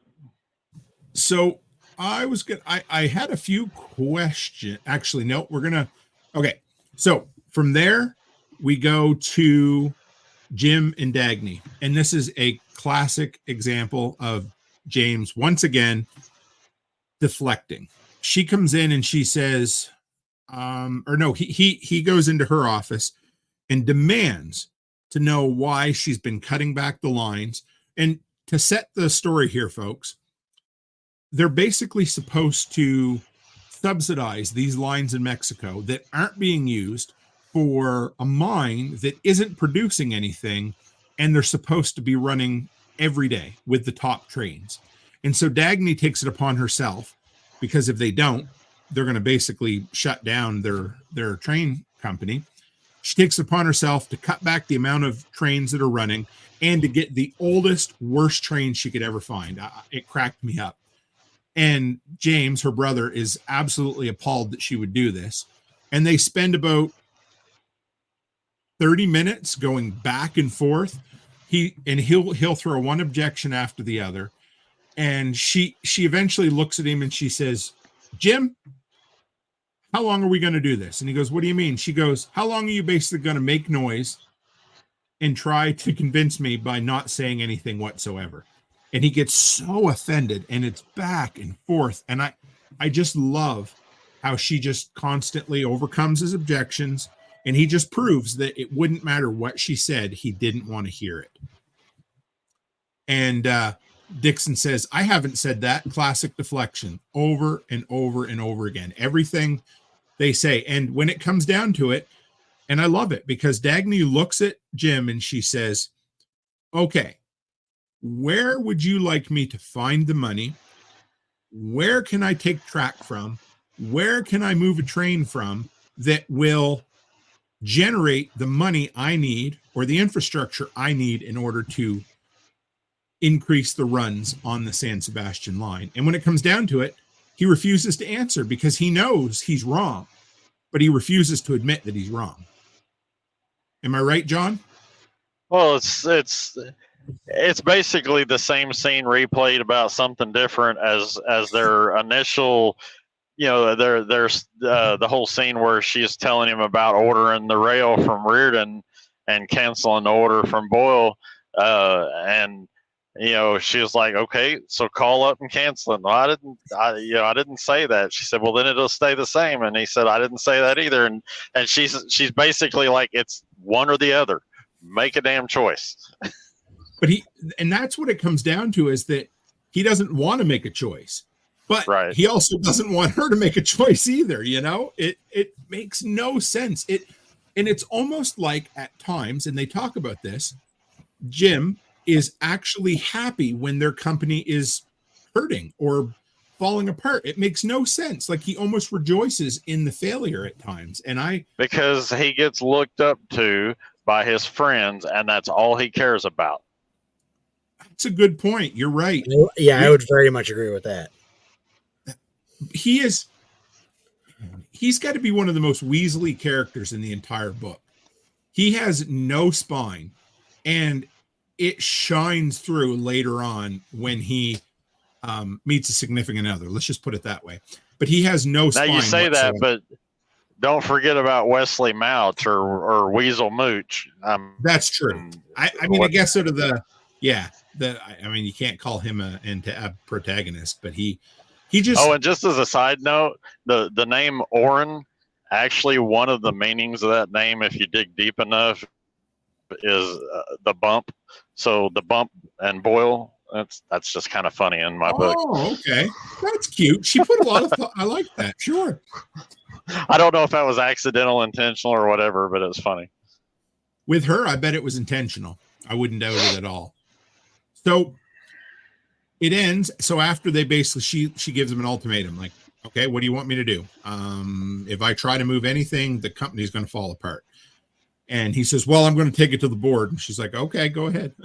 So I had a few questions. Actually, no, okay. So from there, we go to Jim and Dagny. And this is a classic example of James, once again, deflecting. She comes in and she says, he goes into her office and demands to know why she's been cutting back the lines. And to set the story here, folks, they're basically supposed to subsidize these lines in Mexico that aren't being used for a mine that isn't producing anything, and they're supposed to be running every day with the top trains. And so Dagny takes it upon herself, because if they don't, they're going to basically shut down their train company. She takes it upon herself to cut back the amount of trains that are running and to get the oldest, worst train she could ever find. It cracked me up. And James, her brother, is absolutely appalled that she would do this. And they spend about 30 minutes going back and forth. He'll throw one objection after the other. And she eventually looks at him and she says, Jim, how long are we going to do this? And he goes, what do you mean? She goes, how long are you basically going to make noise and try to convince me by not saying anything whatsoever? And he gets so offended, and it's back and forth. And I just love how she just constantly overcomes his objections, and he just proves that it wouldn't matter what she said. He didn't want to hear it. And Dixon says, I haven't said that. Classic deflection, over and over and over again. Everything they say. And when it comes down to it, and I love it, because Dagny looks at Jim and she says, okay, where would you like me to find the money? Where can I take track from? Where can I move a train from that will generate the money I need, or the infrastructure I need, in order to increase the runs on the San Sebastian line? And when it comes down to it, he refuses to answer because he knows he's wrong, but he refuses to admit that he's wrong. Am I right, John? Well, it's basically the same scene replayed about something different as their initial, there's the whole scene where she's telling him about ordering the rail from Reardon and canceling the order from Boyle. And she was like, okay, so call up and cancel it. No, I didn't say that. She said, well, then it'll stay the same. And he said, I didn't say that either. And she's basically like, it's one or the other. Make a damn choice. But and that's what it comes down to, is that he doesn't want to make a choice, but he also doesn't want her to make a choice either. It makes no sense. And it's almost like at times, and they talk about this, Jim is actually happy when their company is hurting or falling apart. It makes no sense. Like, he almost rejoices in the failure at times. And because he gets looked up to by his friends, and that's all he cares about. That's a good point. You're right. Yeah, I would very much agree with that. He's got to be one of the most Weasley characters in the entire book. He has no spine, and it shines through later on when he meets a significant other. Let's just put it that way. But he has no spine. Now you say whatsoever. that, don't forget about Wesley Mouch or Weasel Mooch. That's true. I mean, I guess sort of I mean, you can't call him a protagonist, but he just. Oh, and just as a side note, the name Oren, actually one of the meanings of that name, if you dig deep enough, is the bump. So the bump and boil. That's just kind of funny in my book. Oh, okay, that's cute. She put a lot of thought. I like that. Sure. I don't know if that was accidental, intentional, or whatever, but it was funny. With her, I bet it was intentional. I wouldn't doubt it at all. So it ends. So after they basically, she gives him an ultimatum, like, okay, what do you want me to do? If I try to move anything, the company's going to fall apart. And he says, well, I'm going to take it to the board. And she's like, okay, go ahead.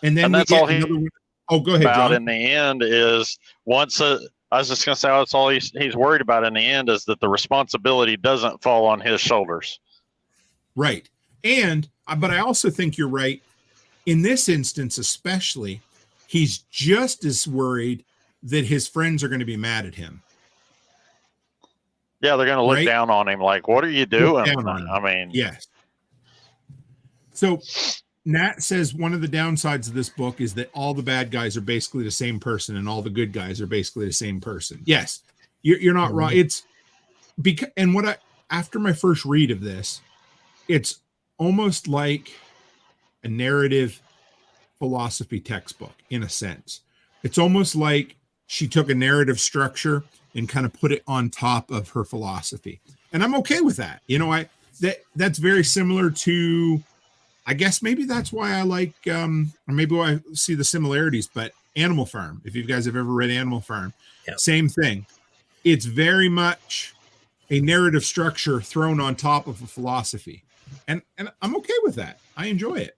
And then that's all go ahead, John. In the end is I was just going to say, that's all he's worried about in the end is that the responsibility doesn't fall on his shoulders. Right. But I also think you're right. In this instance, especially, he's just as worried that his friends are going to be mad at him. Yeah, they're going to look down on him like, what are you doing? I mean, yes. So Nat says one of the downsides of this book is that all the bad guys are basically the same person and all the good guys are basically the same person. Yes, you're not wrong. It's because, and after my first read of this, it's almost like a narrative philosophy textbook in a sense. It's almost like she took a narrative structure and kind of put it on top of her philosophy. And I'm okay with that. You know, that's very similar to, I guess maybe that's why I like, or maybe why I see the similarities, but Animal Farm, if you guys have ever read Animal Farm, Same thing. It's very much a narrative structure thrown on top of a philosophy. And I'm okay with that. I enjoy it.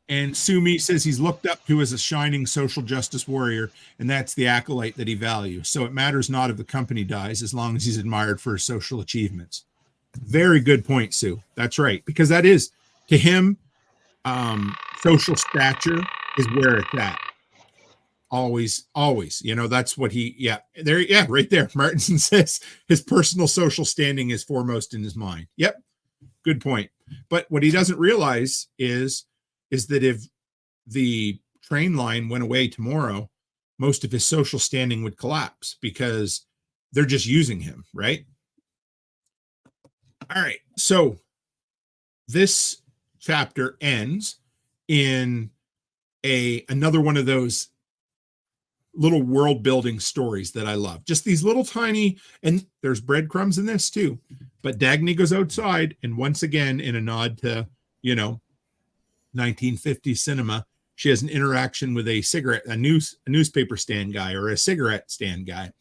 And Sumi says he's looked up to as a shining social justice warrior, and that's the accolade that he values. So it matters not if the company dies, as long as he's admired for his social achievements. Very good point, Sue. That's right. Because that is, to him, social stature is where it's at. Always. You know, that's what right there. Martinson says his personal social standing is foremost in his mind. Yep. Good point. But what he doesn't realize is that if the train line went away tomorrow, most of his social standing would collapse because they're just using him, right? All right. So this chapter ends in another one of those little world building stories that I love. Just these little tiny, and there's breadcrumbs in this too. But Dagny goes outside, and once again, in a nod to, 1950s cinema, she has an interaction with a newspaper stand guy or a cigarette stand guy.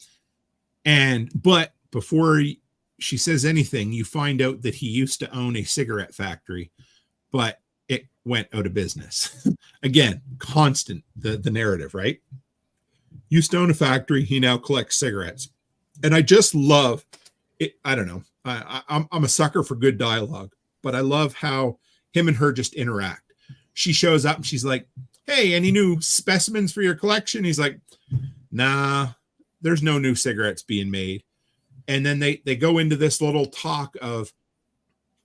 But before she says anything, you find out that he used to own a cigarette factory, but it went out of business. Again, constant, the narrative, right? Used to own a factory. He now collects cigarettes. And I just love it. I don't know. I'm a sucker for good dialogue, but I love how him and her just interact. She shows up and she's like, hey, any new specimens for your collection? He's like, nah, there's no new cigarettes being made. And then they go into this little talk of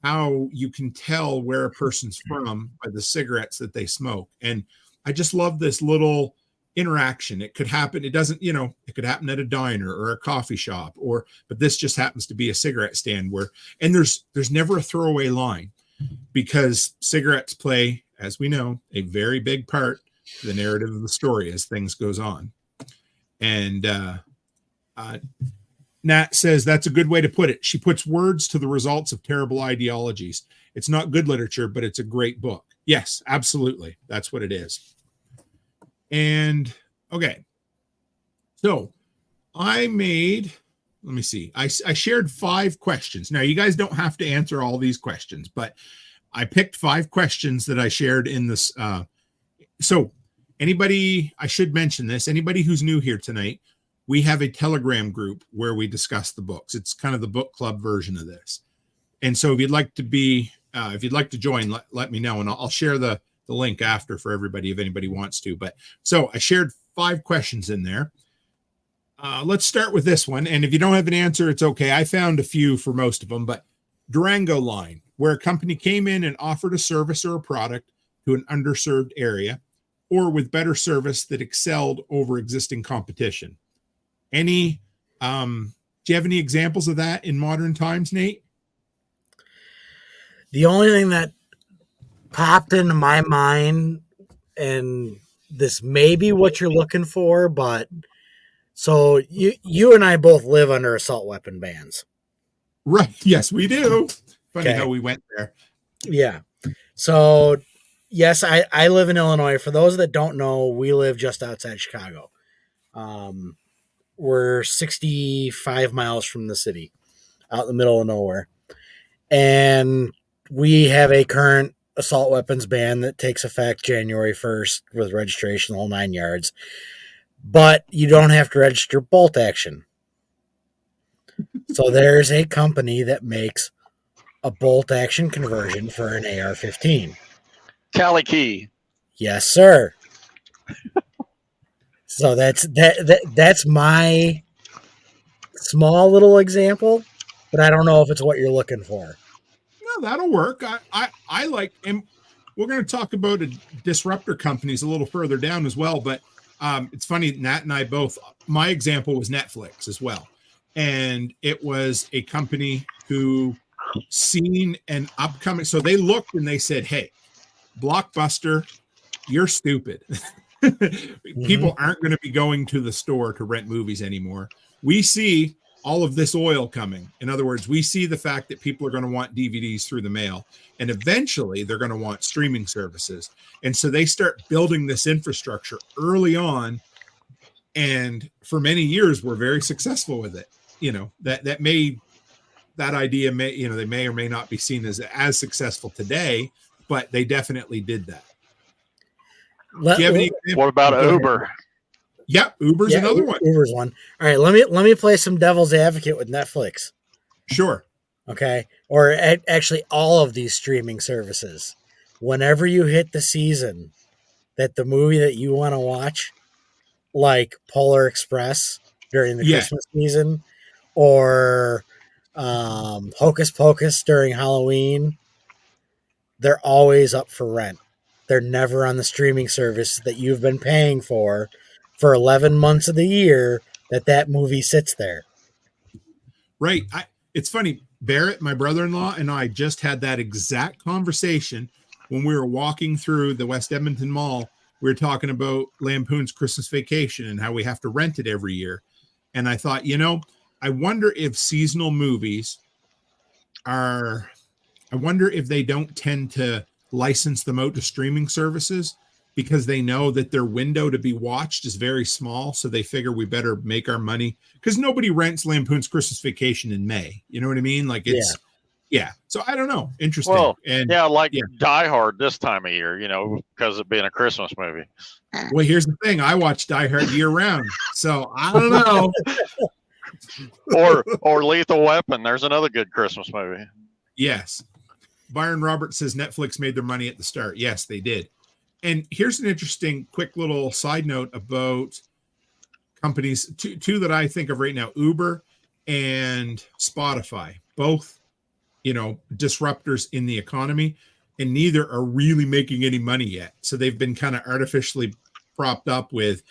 how you can tell where a person's from by the cigarettes that they smoke. And I just love this little interaction. It could happen. It doesn't, it could happen at a diner or a coffee shop, but this just happens to be a cigarette stand and there's never a throwaway line, because cigarettes play, as we know, a very big part in the narrative of the story as things goes on. And Nat says that's a good way to put it. She puts words to the results of terrible ideologies. It's not good literature, but it's a great book. Yes, absolutely. That's what it is. And okay. So I shared 5 questions. Now, you guys don't have to answer all these questions, but I picked 5 questions that I shared in this. So anybody, I should mention this, anybody who's new here tonight, we have a Telegram group where we discuss the books. It's kind of the book club version of this. And so if you'd like to join, let me know, and I'll share the link after for everybody if anybody wants to. But so I shared 5 questions in there. let's start with this one. And if you don't have an answer, it's okay. I found a few for most of them, but Durango line, where a company came in and offered a service or a product to an underserved area, or with better service that excelled over existing competition. Any, do you have any examples of that in modern times, Nate? The only thing that popped into my mind, and this may be what you're looking for, but so you and I both live under assault weapon bans. Right. Yes, we do. Funny Okay. how we went there. Yeah. So, yes, I live in Illinois. For those that don't know, we live just outside Chicago. We're 65 miles from the city, out in the middle of nowhere. And we have a current assault weapons ban that takes effect January 1st with registration, the whole 9 yards. But you don't have to register bolt action. So there's a company that makes a bolt action conversion for an AR-15. Cali Key. Yes, sir. So that's my small little example, but I don't know if it's what you're looking for. No, that'll work. I like, and we're going to talk about disruptor companies a little further down as well. But it's funny, Nat and I both, my example was Netflix as well. And it was a company who seen an upcoming, so they looked and they said, hey, Blockbuster, you're stupid. People aren't going to be going to the store to rent movies anymore. We see all of this oil coming. In other words, we see the fact that people are going to want DVDs through the mail, and eventually they're going to want streaming services. And so they start building this infrastructure early on, and for many years were very successful with it. You know, that idea may, you know, they may or may not be seen as successful today, but they definitely did that. What about Uber? Yep, Uber's another one. Uber's one. All right, let me play some devil's advocate with Netflix. Sure. Okay, or actually all of these streaming services. Whenever you hit the season that the movie that you want to watch, like Polar Express during the Christmas season, or Hocus Pocus during Halloween, they're always up for rent. They're never on the streaming service that you've been paying for 11 months of the year that movie sits there. Right. It's funny. Barrett, my brother-in-law, and I just had that exact conversation when we were walking through the West Edmonton Mall. We were talking about Lampoon's Christmas Vacation and how we have to rent it every year. And I thought, you know, I wonder if seasonal movies I wonder if they don't tend to license them out to streaming services because they know that their window to be watched is very small. So they figure we better make our money, because nobody rents Lampoon's Christmas Vacation in May. You know what I mean? Like yeah. So I don't know. Interesting. Well, Die Hard this time of year, you know, because of being a Christmas movie. Well, here's the thing. I watch Die Hard year round. So I don't know. or Lethal Weapon. There's another good Christmas movie. Yes. Byron Roberts says Netflix made their money at the start. Yes, they did. And here's an interesting quick little side note about companies, two that I think of right now, Uber and Spotify, both, you know, disruptors in the economy, and neither are really making any money yet. So they've been kind of artificially propped up with,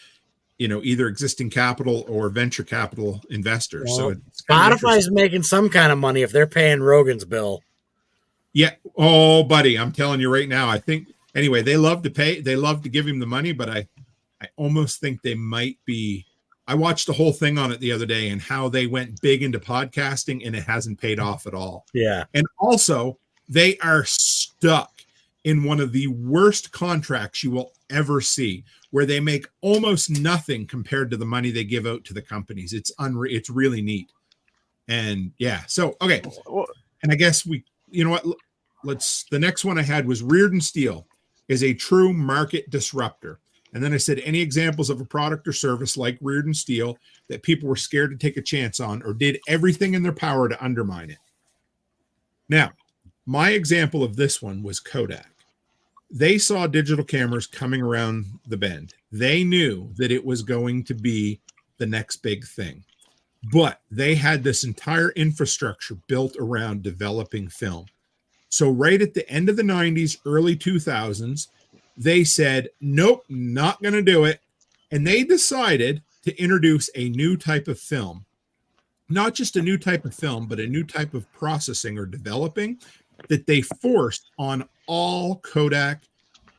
you know, either existing capital or venture capital investors. Well, so Spotify's making some kind of money if they're paying Rogan's bill. Yeah. Oh, buddy, I'm telling you right now, I think, anyway, they love to pay. They love to give him the money, but I almost think they might be. I watched the whole thing on it the other day and how they went big into podcasting, and it hasn't paid off at all. Yeah. And also, they are stuck in one of the worst contracts you will ever see, where they make almost nothing compared to the money they give out to the companies. It's it's really neat. And yeah, so okay. And I guess you know what? The next one I had was Reardon Steel is a true market disruptor. And then I said, any examples of a product or service like Reardon Steel that people were scared to take a chance on or did everything in their power to undermine it? Now, my example of this one was Kodak. They saw digital cameras coming around the bend. They knew that it was going to be the next big thing. But they had this entire infrastructure built around developing film. So right at the end of the 90s, early 2000s, they said, nope, not going to do it. And they decided to introduce a new type of film. Not just a new type of film, but a new type of processing or developing that they forced on all Kodak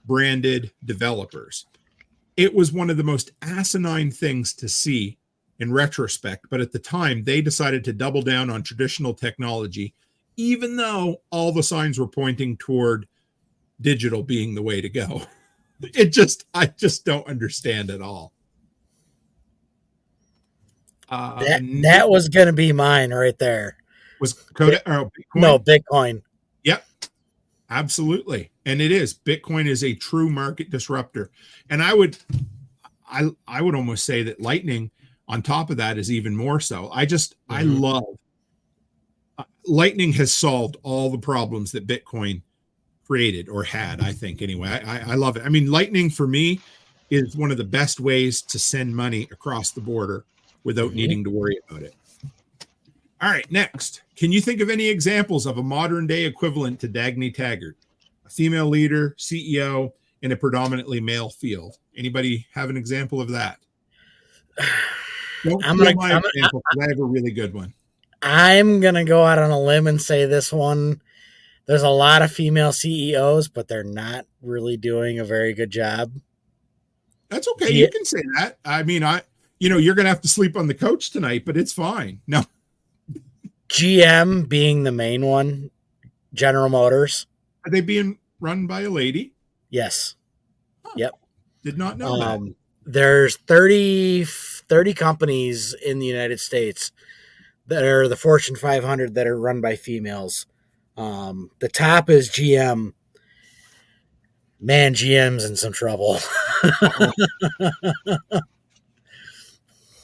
branded developers. It was one of the most asinine things to see in retrospect, but at the time they decided to double down on traditional technology, even though all the signs were pointing toward digital being the way to go. I just don't understand at all. That was going to be mine right there. Was Kodak or Bitcoin? No, Bitcoin. Yep, absolutely. And it is. Bitcoin is a true market disruptor. And I would almost say that Lightning on top of that is even more so. I love Lightning has solved all the problems that Bitcoin created or had, I think, anyway. I love it. I mean, Lightning for me is one of the best ways to send money across the border without needing to worry about it. All right, next. Can you think of any examples of a modern day equivalent to Dagny Taggart? A female leader, CEO, in a predominantly male field. Anybody have an example of that? Don't steal my example, because I have a really good one. I'm going to go out on a limb and say this one. There's a lot of female CEOs, but they're not really doing a very good job. That's okay. You can say that. I mean, you're going to have to sleep on the couch tonight, but it's fine. No. GM being the main one. General Motors. Are they being run by a lady? Yes. Huh. Yep. Did not know that. There's 30 companies in the United States that are the Fortune 500 that are run by females. The top is GM. Man, GM's in some trouble.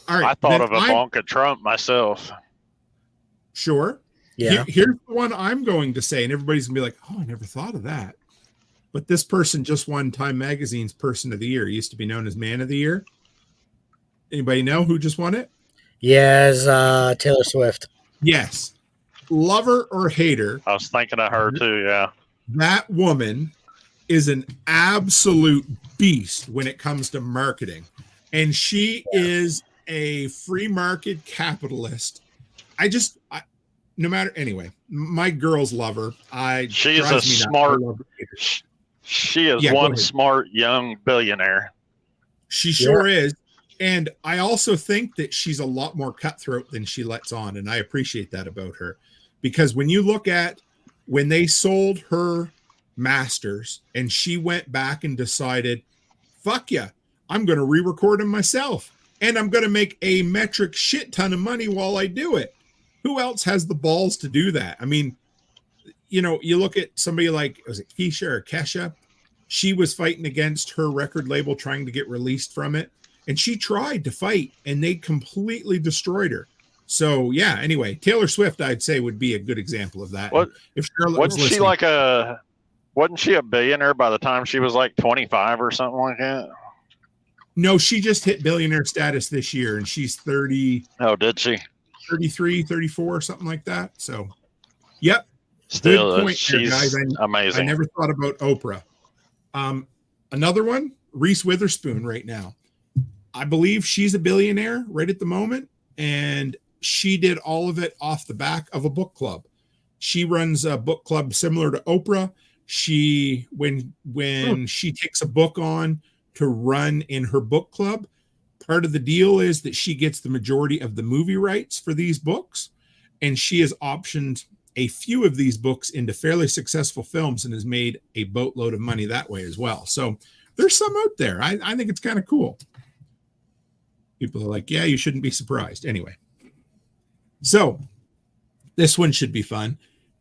All right, I thought of Ivanka Trump myself. Sure. Yeah. Here's the one I'm going to say, and everybody's going to be like, oh, I never thought of that. But this person just won Time Magazine's Person of the Year. It used to be known as Man of the Year. Anybody know who just won it? Yes, Taylor Swift. Yes. Lover or hater. I was thinking of her too, yeah. That woman is an absolute beast when it comes to marketing. And she is a free market capitalist. No matter, anyway, my girls love her. She is a smart, she is one smart young billionaire. She sure is. And I also think that she's a lot more cutthroat than she lets on. And I appreciate that about her. Because when you look at when they sold her masters and she went back and decided, fuck yeah, I'm going to re-record them myself. And I'm going to make a metric shit ton of money while I do it. Who else has the balls to do that? I mean, you look at somebody like, was it Keisha or Kesha? She was fighting against her record label trying to get released from it. And she tried to fight and they completely destroyed her. So yeah, anyway, Taylor Swift, I'd say, would be a good example of that. If Charlotte wasn't she a billionaire by the time she was like 25 or something like that? No, she just hit billionaire status this year and she's 30. Oh, did she? 33, 34, something like that. So, yep. Still, good point she's there, guys. amazing. I never thought about Oprah. Another one, Reese Witherspoon right now. I believe she's a billionaire right at the moment. And she did all of it off the back of a book club. She runs a book club similar to Oprah. When she takes a book on to run in her book club, part of the deal is that she gets the majority of the movie rights for these books. And she has optioned a few of these books into fairly successful films and has made a boatload of money that way as well. So there's some out there. I think it's kind of cool. People are like, yeah, you shouldn't be surprised. Anyway. So this one should be fun.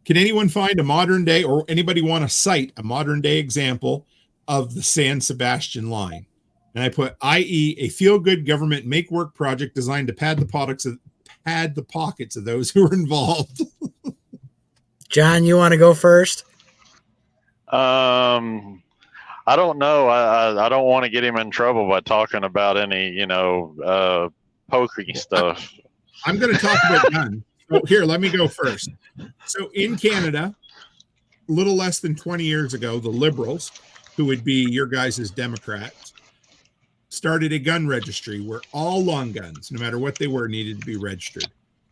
Can anyone find a modern day, or anybody want to cite a modern day example of the San Sebastian line? And I put, i.e., a feel-good government make-work project designed to pad the pockets of those who are involved. John, you want to go first? I don't know. I don't want to get him in trouble by talking about any, pokey stuff. I'm going to talk about guns. So here, let me go first. So in Canada, a little less than 20 years ago, the Liberals, who would be your guys' Democrats, started a gun registry where all long guns, no matter what they were, needed to be registered.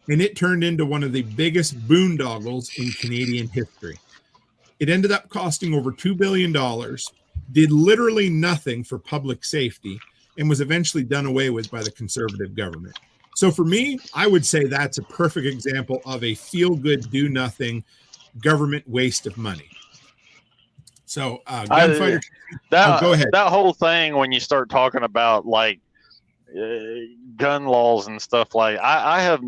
And it turned into one of the biggest boondoggles in Canadian history. It ended up costing over $2 billion, did literally nothing for public safety, and was eventually done away with by the Conservative government. So for me, I would say that's a perfect example of a feel-good, do-nothing government waste of money. So gunfighter, go ahead. That whole thing, when you start talking about like gun laws and stuff, like I have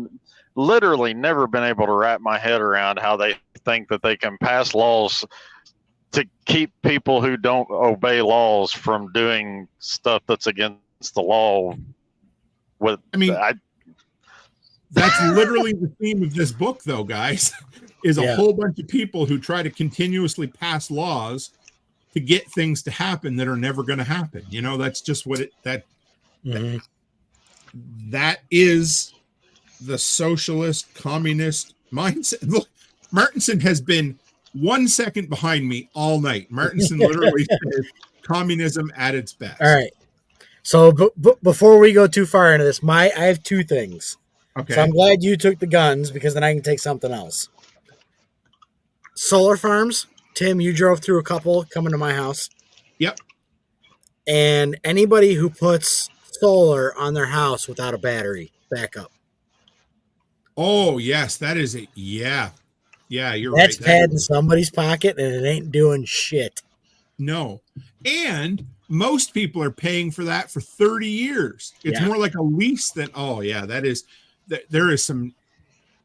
literally never been able to wrap my head around how they think that they can pass laws to keep people who don't obey laws from doing stuff that's against the law. That's literally the theme of this book, though, guys, is a whole bunch of people who try to continuously pass laws to get things to happen that are never going to happen. You know, that's just what that is the socialist communist mindset. Look, Martinson has been 1 second behind me all night. Martinson literally says communism at its best. All right. So before we go too far into this, I have two things. Okay. So I'm glad you took the guns, because then I can take something else. Solar farms. Tim, you drove through a couple coming to my house. Yep. And anybody who puts solar on their house without a battery backup. Oh, yes. That is it. Yeah. Yeah, you're That's right. padding somebody's pocket, and it ain't doing shit. No. And most people are paying for that for 30 years. It's more like a lease than, there is some,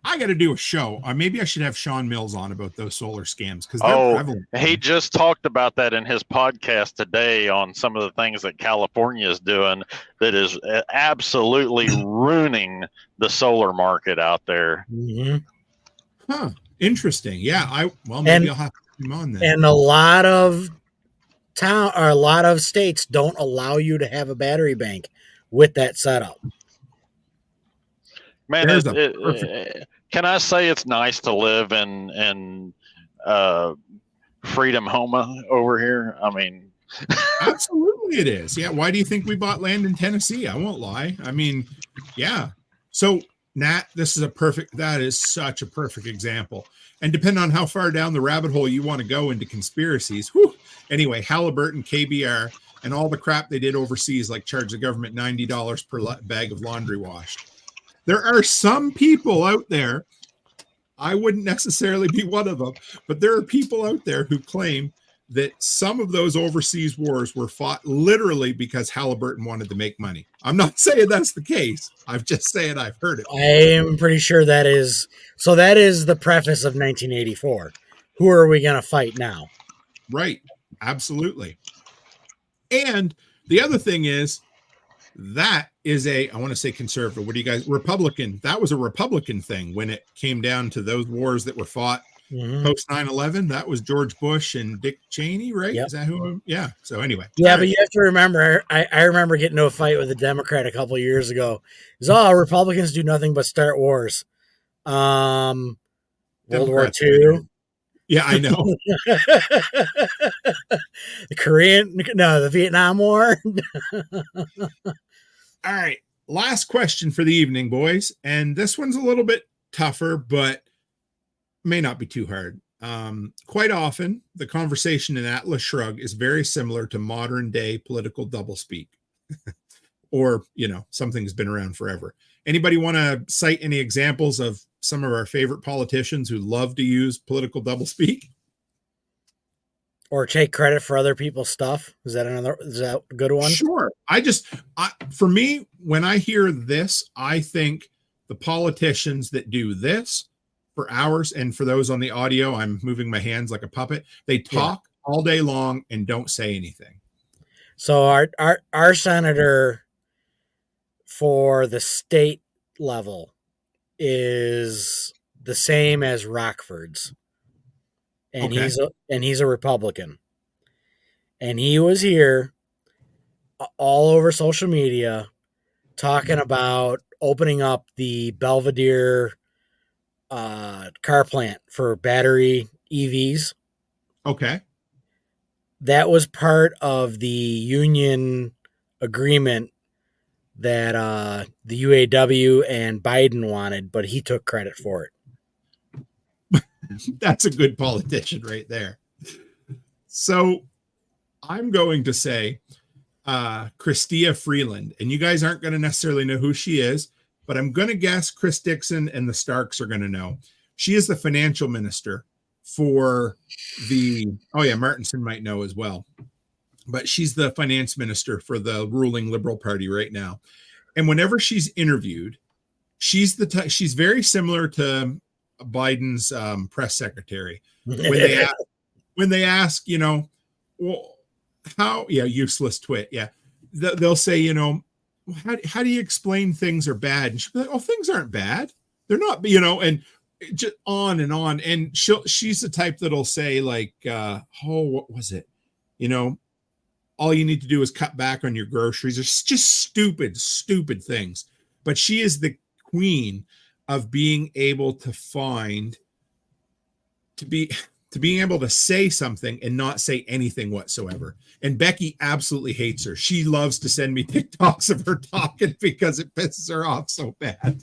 I got to do a show. Maybe I should have Sean Mills on about those solar scams, because they're prevalent. He just talked about that in his podcast today on some of the things that California is doing that is absolutely ruining the solar market out there. Mm-hmm. Huh. Interesting. Yeah. Maybe I'll have to put him on then. And a lot of states don't allow you to have a battery bank with that setup. Man, can I say it's nice to live in Freedom Homa over here? I mean, absolutely it is. Yeah. Why do you think we bought land in Tennessee? I won't lie. I mean, yeah. So Nat, that is such a perfect example. And depending on how far down the rabbit hole you want to go into conspiracies. Anyway, Halliburton, KBR, and all the crap they did overseas, like charge the government $90 per bag of laundry washed. There are some people out there, I wouldn't necessarily be one of them, but there are people out there who claim that some of those overseas wars were fought literally because Halliburton wanted to make money. I'm not saying that's the case. I'm just saying I've heard it. I am pretty sure that is. So that is the preface of 1984. Who are we going to fight now? Right. Absolutely. And the other thing is, that is I want to say conservative. What do you guys, Republican? That was a Republican thing when it came down to those wars that were fought post 9/11. That was George Bush and Dick Cheney, right? Yep. Is that who? Yeah. So anyway. Yeah, but you have to remember, I remember getting into a fight with a Democrat a couple of years ago. Republicans do nothing but start wars. World War II. Yeah, I know. The Vietnam War. All right. Last question for the evening, boys. And this one's a little bit tougher, but may not be too hard. Quite often, the conversation in Atlas Shrugged is very similar to modern day political doublespeak. Or, something that's been around forever. Anybody want to cite any examples of some of our favorite politicians who love to use political doublespeak? Or take credit for other people's stuff? Is that a good one? Sure. For me, when I hear this, I think the politicians that do this for hours, and for those on the audio, I'm moving my hands like a puppet. They talk all day long and don't say anything. So our senator for the state level is the same as Rockford's. And he's a Republican. And he was here all over social media talking about opening up the Belvedere car plant for battery EVs. Okay. That was part of the union agreement that the UAW and Biden wanted, but he took credit for it. That's a good politician right there. So I'm going to say Chrystia Freeland, and you guys aren't going to necessarily know who she is, but I'm going to guess Chris Dixon and the Starks are going to know. She is the financial minister for Martinson might know as well, but she's the finance minister for the ruling Liberal Party right now. And whenever she's interviewed, she's very similar to Biden's press secretary. When they ask, useless twit. Yeah. They'll say, how do you explain things are bad? And she'll be like, oh, things aren't bad. They're not, and just on and on. And she's the type that'll say like, what was it? All you need to do is cut back on your groceries. It's just stupid things. But she is the queen of being able to being able to say something and not say anything whatsoever. And Becky absolutely hates her. She loves to send me TikToks of her talking because it pisses her off so bad.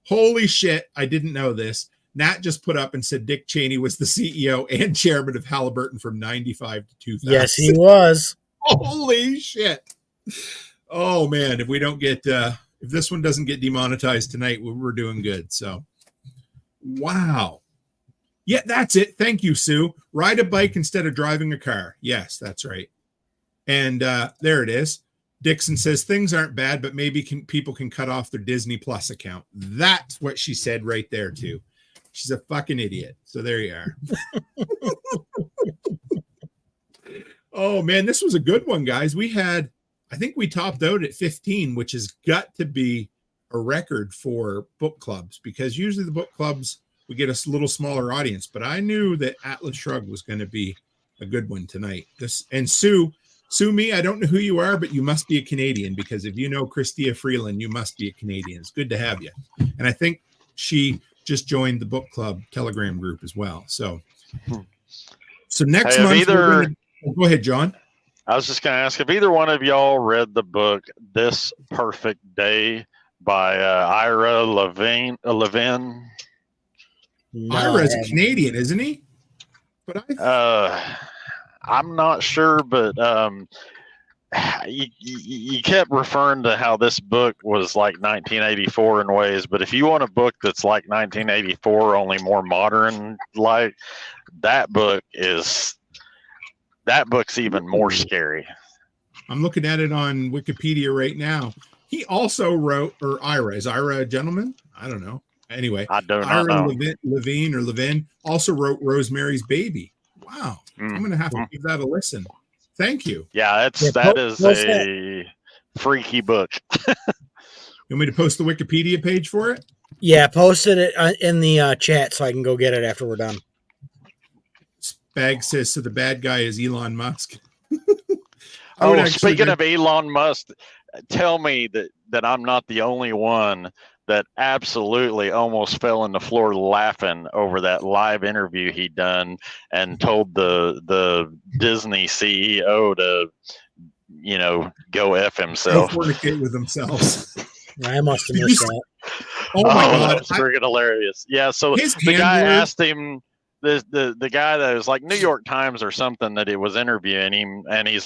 Holy shit, I didn't know this. Nat just put up and said Dick Cheney was the CEO and chairman of Halliburton from 95 to 2000. Yes, he was. Holy shit. Oh, man, if this one doesn't get demonetized tonight, we're doing good. So, wow. Yeah, that's it. Thank you, Sue. Ride a bike instead of driving a car. Yes, that's right. And there it is. Dixon says things aren't bad, but maybe people can cut off their Disney Plus account. That's what she said right there, too. She's a fucking idiot. So there you are. Oh, man, this was a good one, guys. I think we topped out at 15, which has got to be a record for book clubs, because usually the book clubs, we get a little smaller audience, but I knew that Atlas Shrugged was going to be a good one tonight. And Sue me, I don't know who you are, but you must be a Canadian, because if you know Chrystia Freeland, you must be a Canadian. It's good to have you. And I think she just joined the book club Telegram group as well. So next month, go ahead, John. I was just going to ask if either one of y'all read the book This Perfect Day by Ira Levin. No. Ira is a Canadian, isn't he? But I'm not sure, but you kept referring to how this book was like 1984 in ways, but if you want a book that's like 1984, only more modern, like that book's even more scary. I'm looking at it on Wikipedia right now. He also wrote, or Ira, is Ira a gentleman? I don't know. Anyway, I don't know. Levine also wrote Rosemary's Baby. Wow. I'm going to have to give that a listen. Thank you. Yeah, that is a freaky book. You want me to post the Wikipedia page for it? Yeah, posted it in the chat so I can go get it after we're done. Spag says, so the bad guy is Elon Musk. Speaking of Elon Musk, tell me that I'm not the only one that absolutely almost fell on the floor laughing over that live interview he'd done and told the Disney CEO to, go F himself. Go fornicate with themselves. I must have missed that. Oh my God. That's freaking hilarious. Yeah, so the guy asked him, the guy that was like New York Times or something that he was interviewing him, and he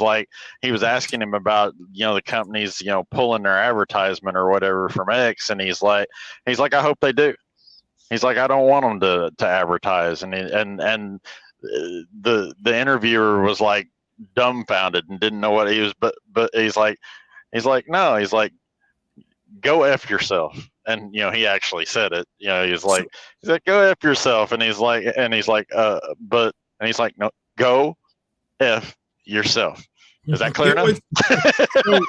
was asking him about the companies pulling their advertisement or whatever from X, and he's like I hope they do. He's like, I don't want them to advertise, and the interviewer was like dumbfounded and didn't know what he was, but he's like no, he's like, go F yourself. And he actually said it. He's like go F yourself, and he's like no, go F yourself. Is that clear enough? So,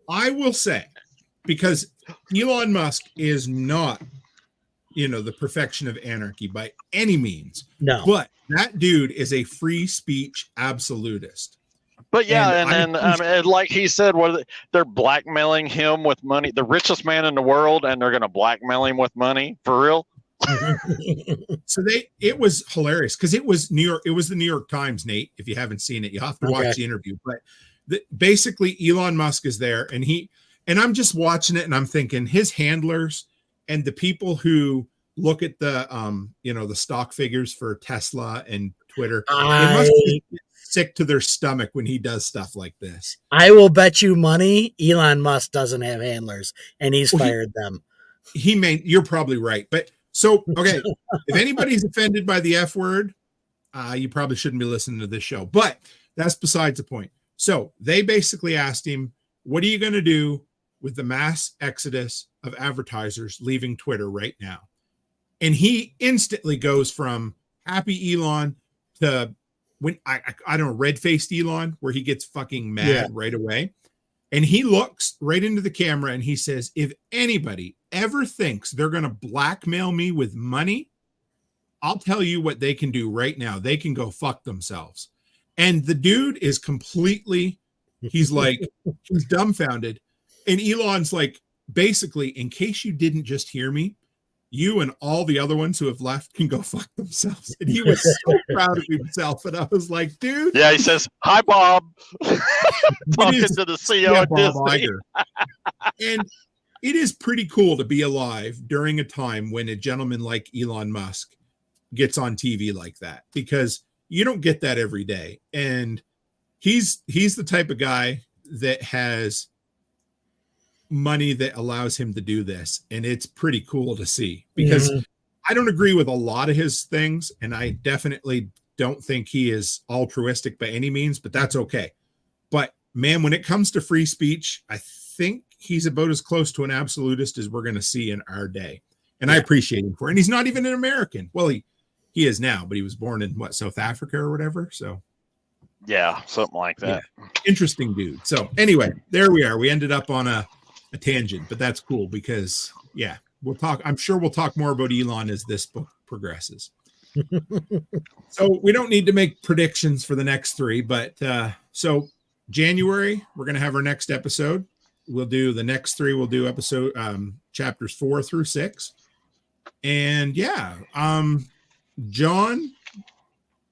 I will say, because Elon Musk is not the perfection of anarchy by any means. No, but that dude is a free speech absolutist. But yeah, and then like he said, they're blackmailing him with money, the richest man in the world, and they're going to blackmail him with money for real. So it was hilarious because it was New York. It was the New York Times, Nate. If you haven't seen it, you have to watch the interview. But basically, Elon Musk is there, and I'm just watching it, and I'm thinking his handlers and the people who look at the the stock figures for Tesla and Twitter, they must be sick to their stomach when he does stuff like this. I will bet you money Elon Musk doesn't have handlers, and he's fired them. You're probably right, but. So, okay, if anybody's offended by the F word, you probably shouldn't be listening to this show. But that's besides the point. So they basically asked him, what are you going to do with the mass exodus of advertisers leaving Twitter right now? And he instantly goes from happy Elon to when I don't know, red-faced Elon, where he gets fucking mad right away. And he looks right into the camera and he says, if anybody ever thinks they're going to blackmail me with money, I'll tell you what they can do right now. They can go fuck themselves. And the dude is he's like, he's dumbfounded. And Elon's like, basically, in case you didn't just hear me, you and all the other ones who have left can go fuck themselves. And he was so proud of himself. And I was like, dude. Yeah, he says, hi, Bob. Talking to the CEO of Disney. And it is pretty cool to be alive during a time when a gentleman like Elon Musk gets on TV like that, because you don't get that every day. And he's the type of guy that has money that allows him to do this, and it's pretty cool to see, because I don't agree with a lot of his things, and I definitely don't think he is altruistic by any means, but that's okay. But man, when it comes to free speech, I think he's about as close to an absolutist as we're going to see in our day, and I appreciate him for it. And he's not even an American. Well, he is now, but he was born in South Africa or whatever, so yeah, something like that. Interesting dude. So anyway, there we are. We ended up on a tangent, but that's cool because I'm sure we'll talk more about Elon as this book progresses. So we don't need to make predictions for the next 3, but so January we're going to have our next episode. We'll do the next 3. We'll do episode chapters 4 through 6, and John,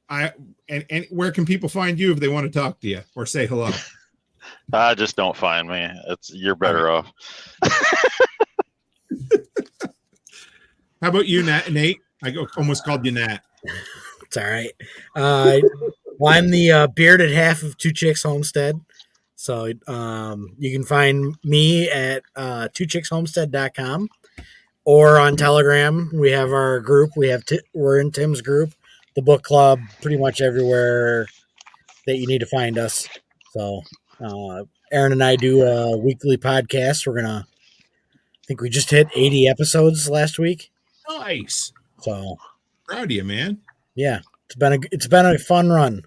and where can people find you if they want to talk to you or say hello? Just don't find me. You're better off. How about you, Nate? I almost called you Nat. It's all right. Well, I'm the bearded half of Two Chicks Homestead. So you can find me at twochickshomestead.com or on Telegram. We have our group. We're in Tim's group, the book club, pretty much everywhere that you need to find us. So Aaron and I do a weekly podcast. I think we just hit 80 episodes last week. Nice. So proud of you, man. Yeah, it's been a fun run.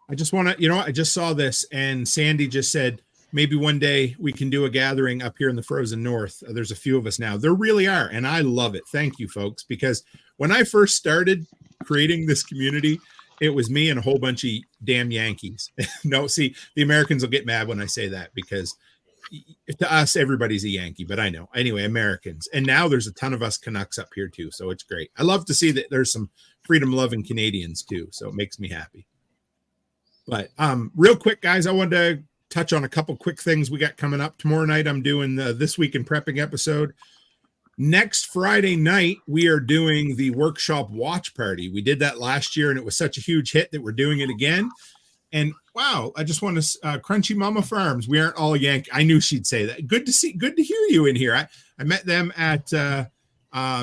I just want to, I just saw this, and Sandy just said maybe one day we can do a gathering up here in the frozen north. There's a few of us now. There really are, and I love it. Thank you, folks, because when I first started creating this community, it was me and a whole bunch of damn Yankees. No, see, the Americans will get mad when I say that, because to us, everybody's a Yankee, but I know. Anyway, Americans. And now there's a ton of us Canucks up here too, so it's great. I love to see that there's some freedom-loving Canadians too, so it makes me happy. But real quick, guys, I wanted to touch on a couple quick things we got coming up. Tomorrow night, I'm doing the This Week in Prepping episode. Next Friday night, we are doing the Workshop Watch Party. We did that last year, and it was such a huge hit that we're doing it again. And wow, I just want to Crunchy Mama Farms. We aren't all Yankee. I knew she'd say that. Good to hear you in here. I met them at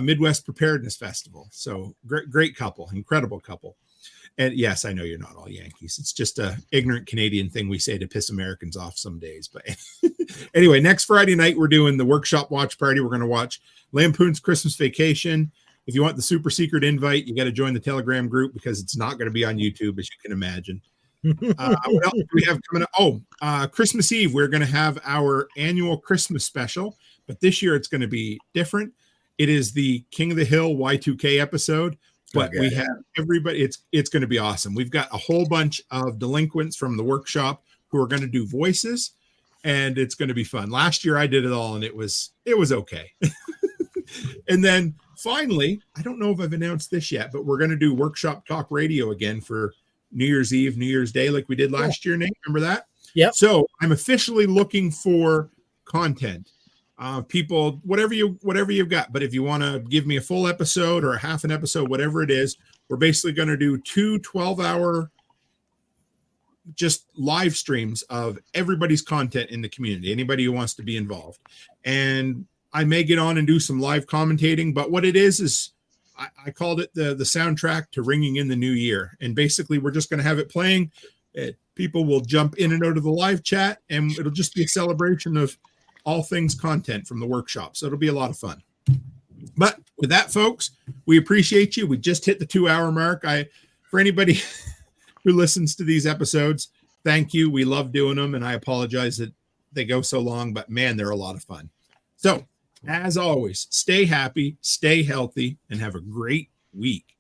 Midwest Preparedness Festival. So great couple, incredible couple. And yes, I know you're not all Yankees. It's just a ignorant Canadian thing we say to piss Americans off some days. But anyway, next Friday night, we're doing the Workshop Watch Party. We're going to watch Lampoon's Christmas Vacation. If you want the super secret invite, you got to join the Telegram group, because it's not going to be on YouTube, as you can imagine. What else do we have coming up? Christmas Eve, we're going to have our annual Christmas special, but this year it's going to be different. It is the King of the Hill Y2K episode. But Okay. we have everybody. It's going to be awesome. We've got a whole bunch of delinquents from the workshop who are going to do voices, and it's going to be fun. Last year I did it all, and it was okay. And then finally, I don't know if I've announced this yet, but we're going to do Workshop Talk Radio again for New Year's Eve, New Year's Day, like we did last year, Nate. Remember that? Yep. So I'm officially looking for content. People, whatever you've got. But if you want to give me a full episode or a half an episode, whatever it is, we're basically going to do 2 12-hour just live streams of everybody's content in the community, anybody who wants to be involved. And I may get on and do some live commentating, but what it is I called it the soundtrack to ringing in the new year. And basically we're just going to have it playing. People will jump in and out of the live chat, and it'll just be a celebration of all things content from the workshop. So it'll be a lot of fun. But with that, folks, we appreciate you. We just hit the 2-hour mark. For anybody who listens to these episodes, thank you. We love doing them, and I apologize that they go so long, but man, they're a lot of fun. So as always, stay happy, stay healthy, and have a great week.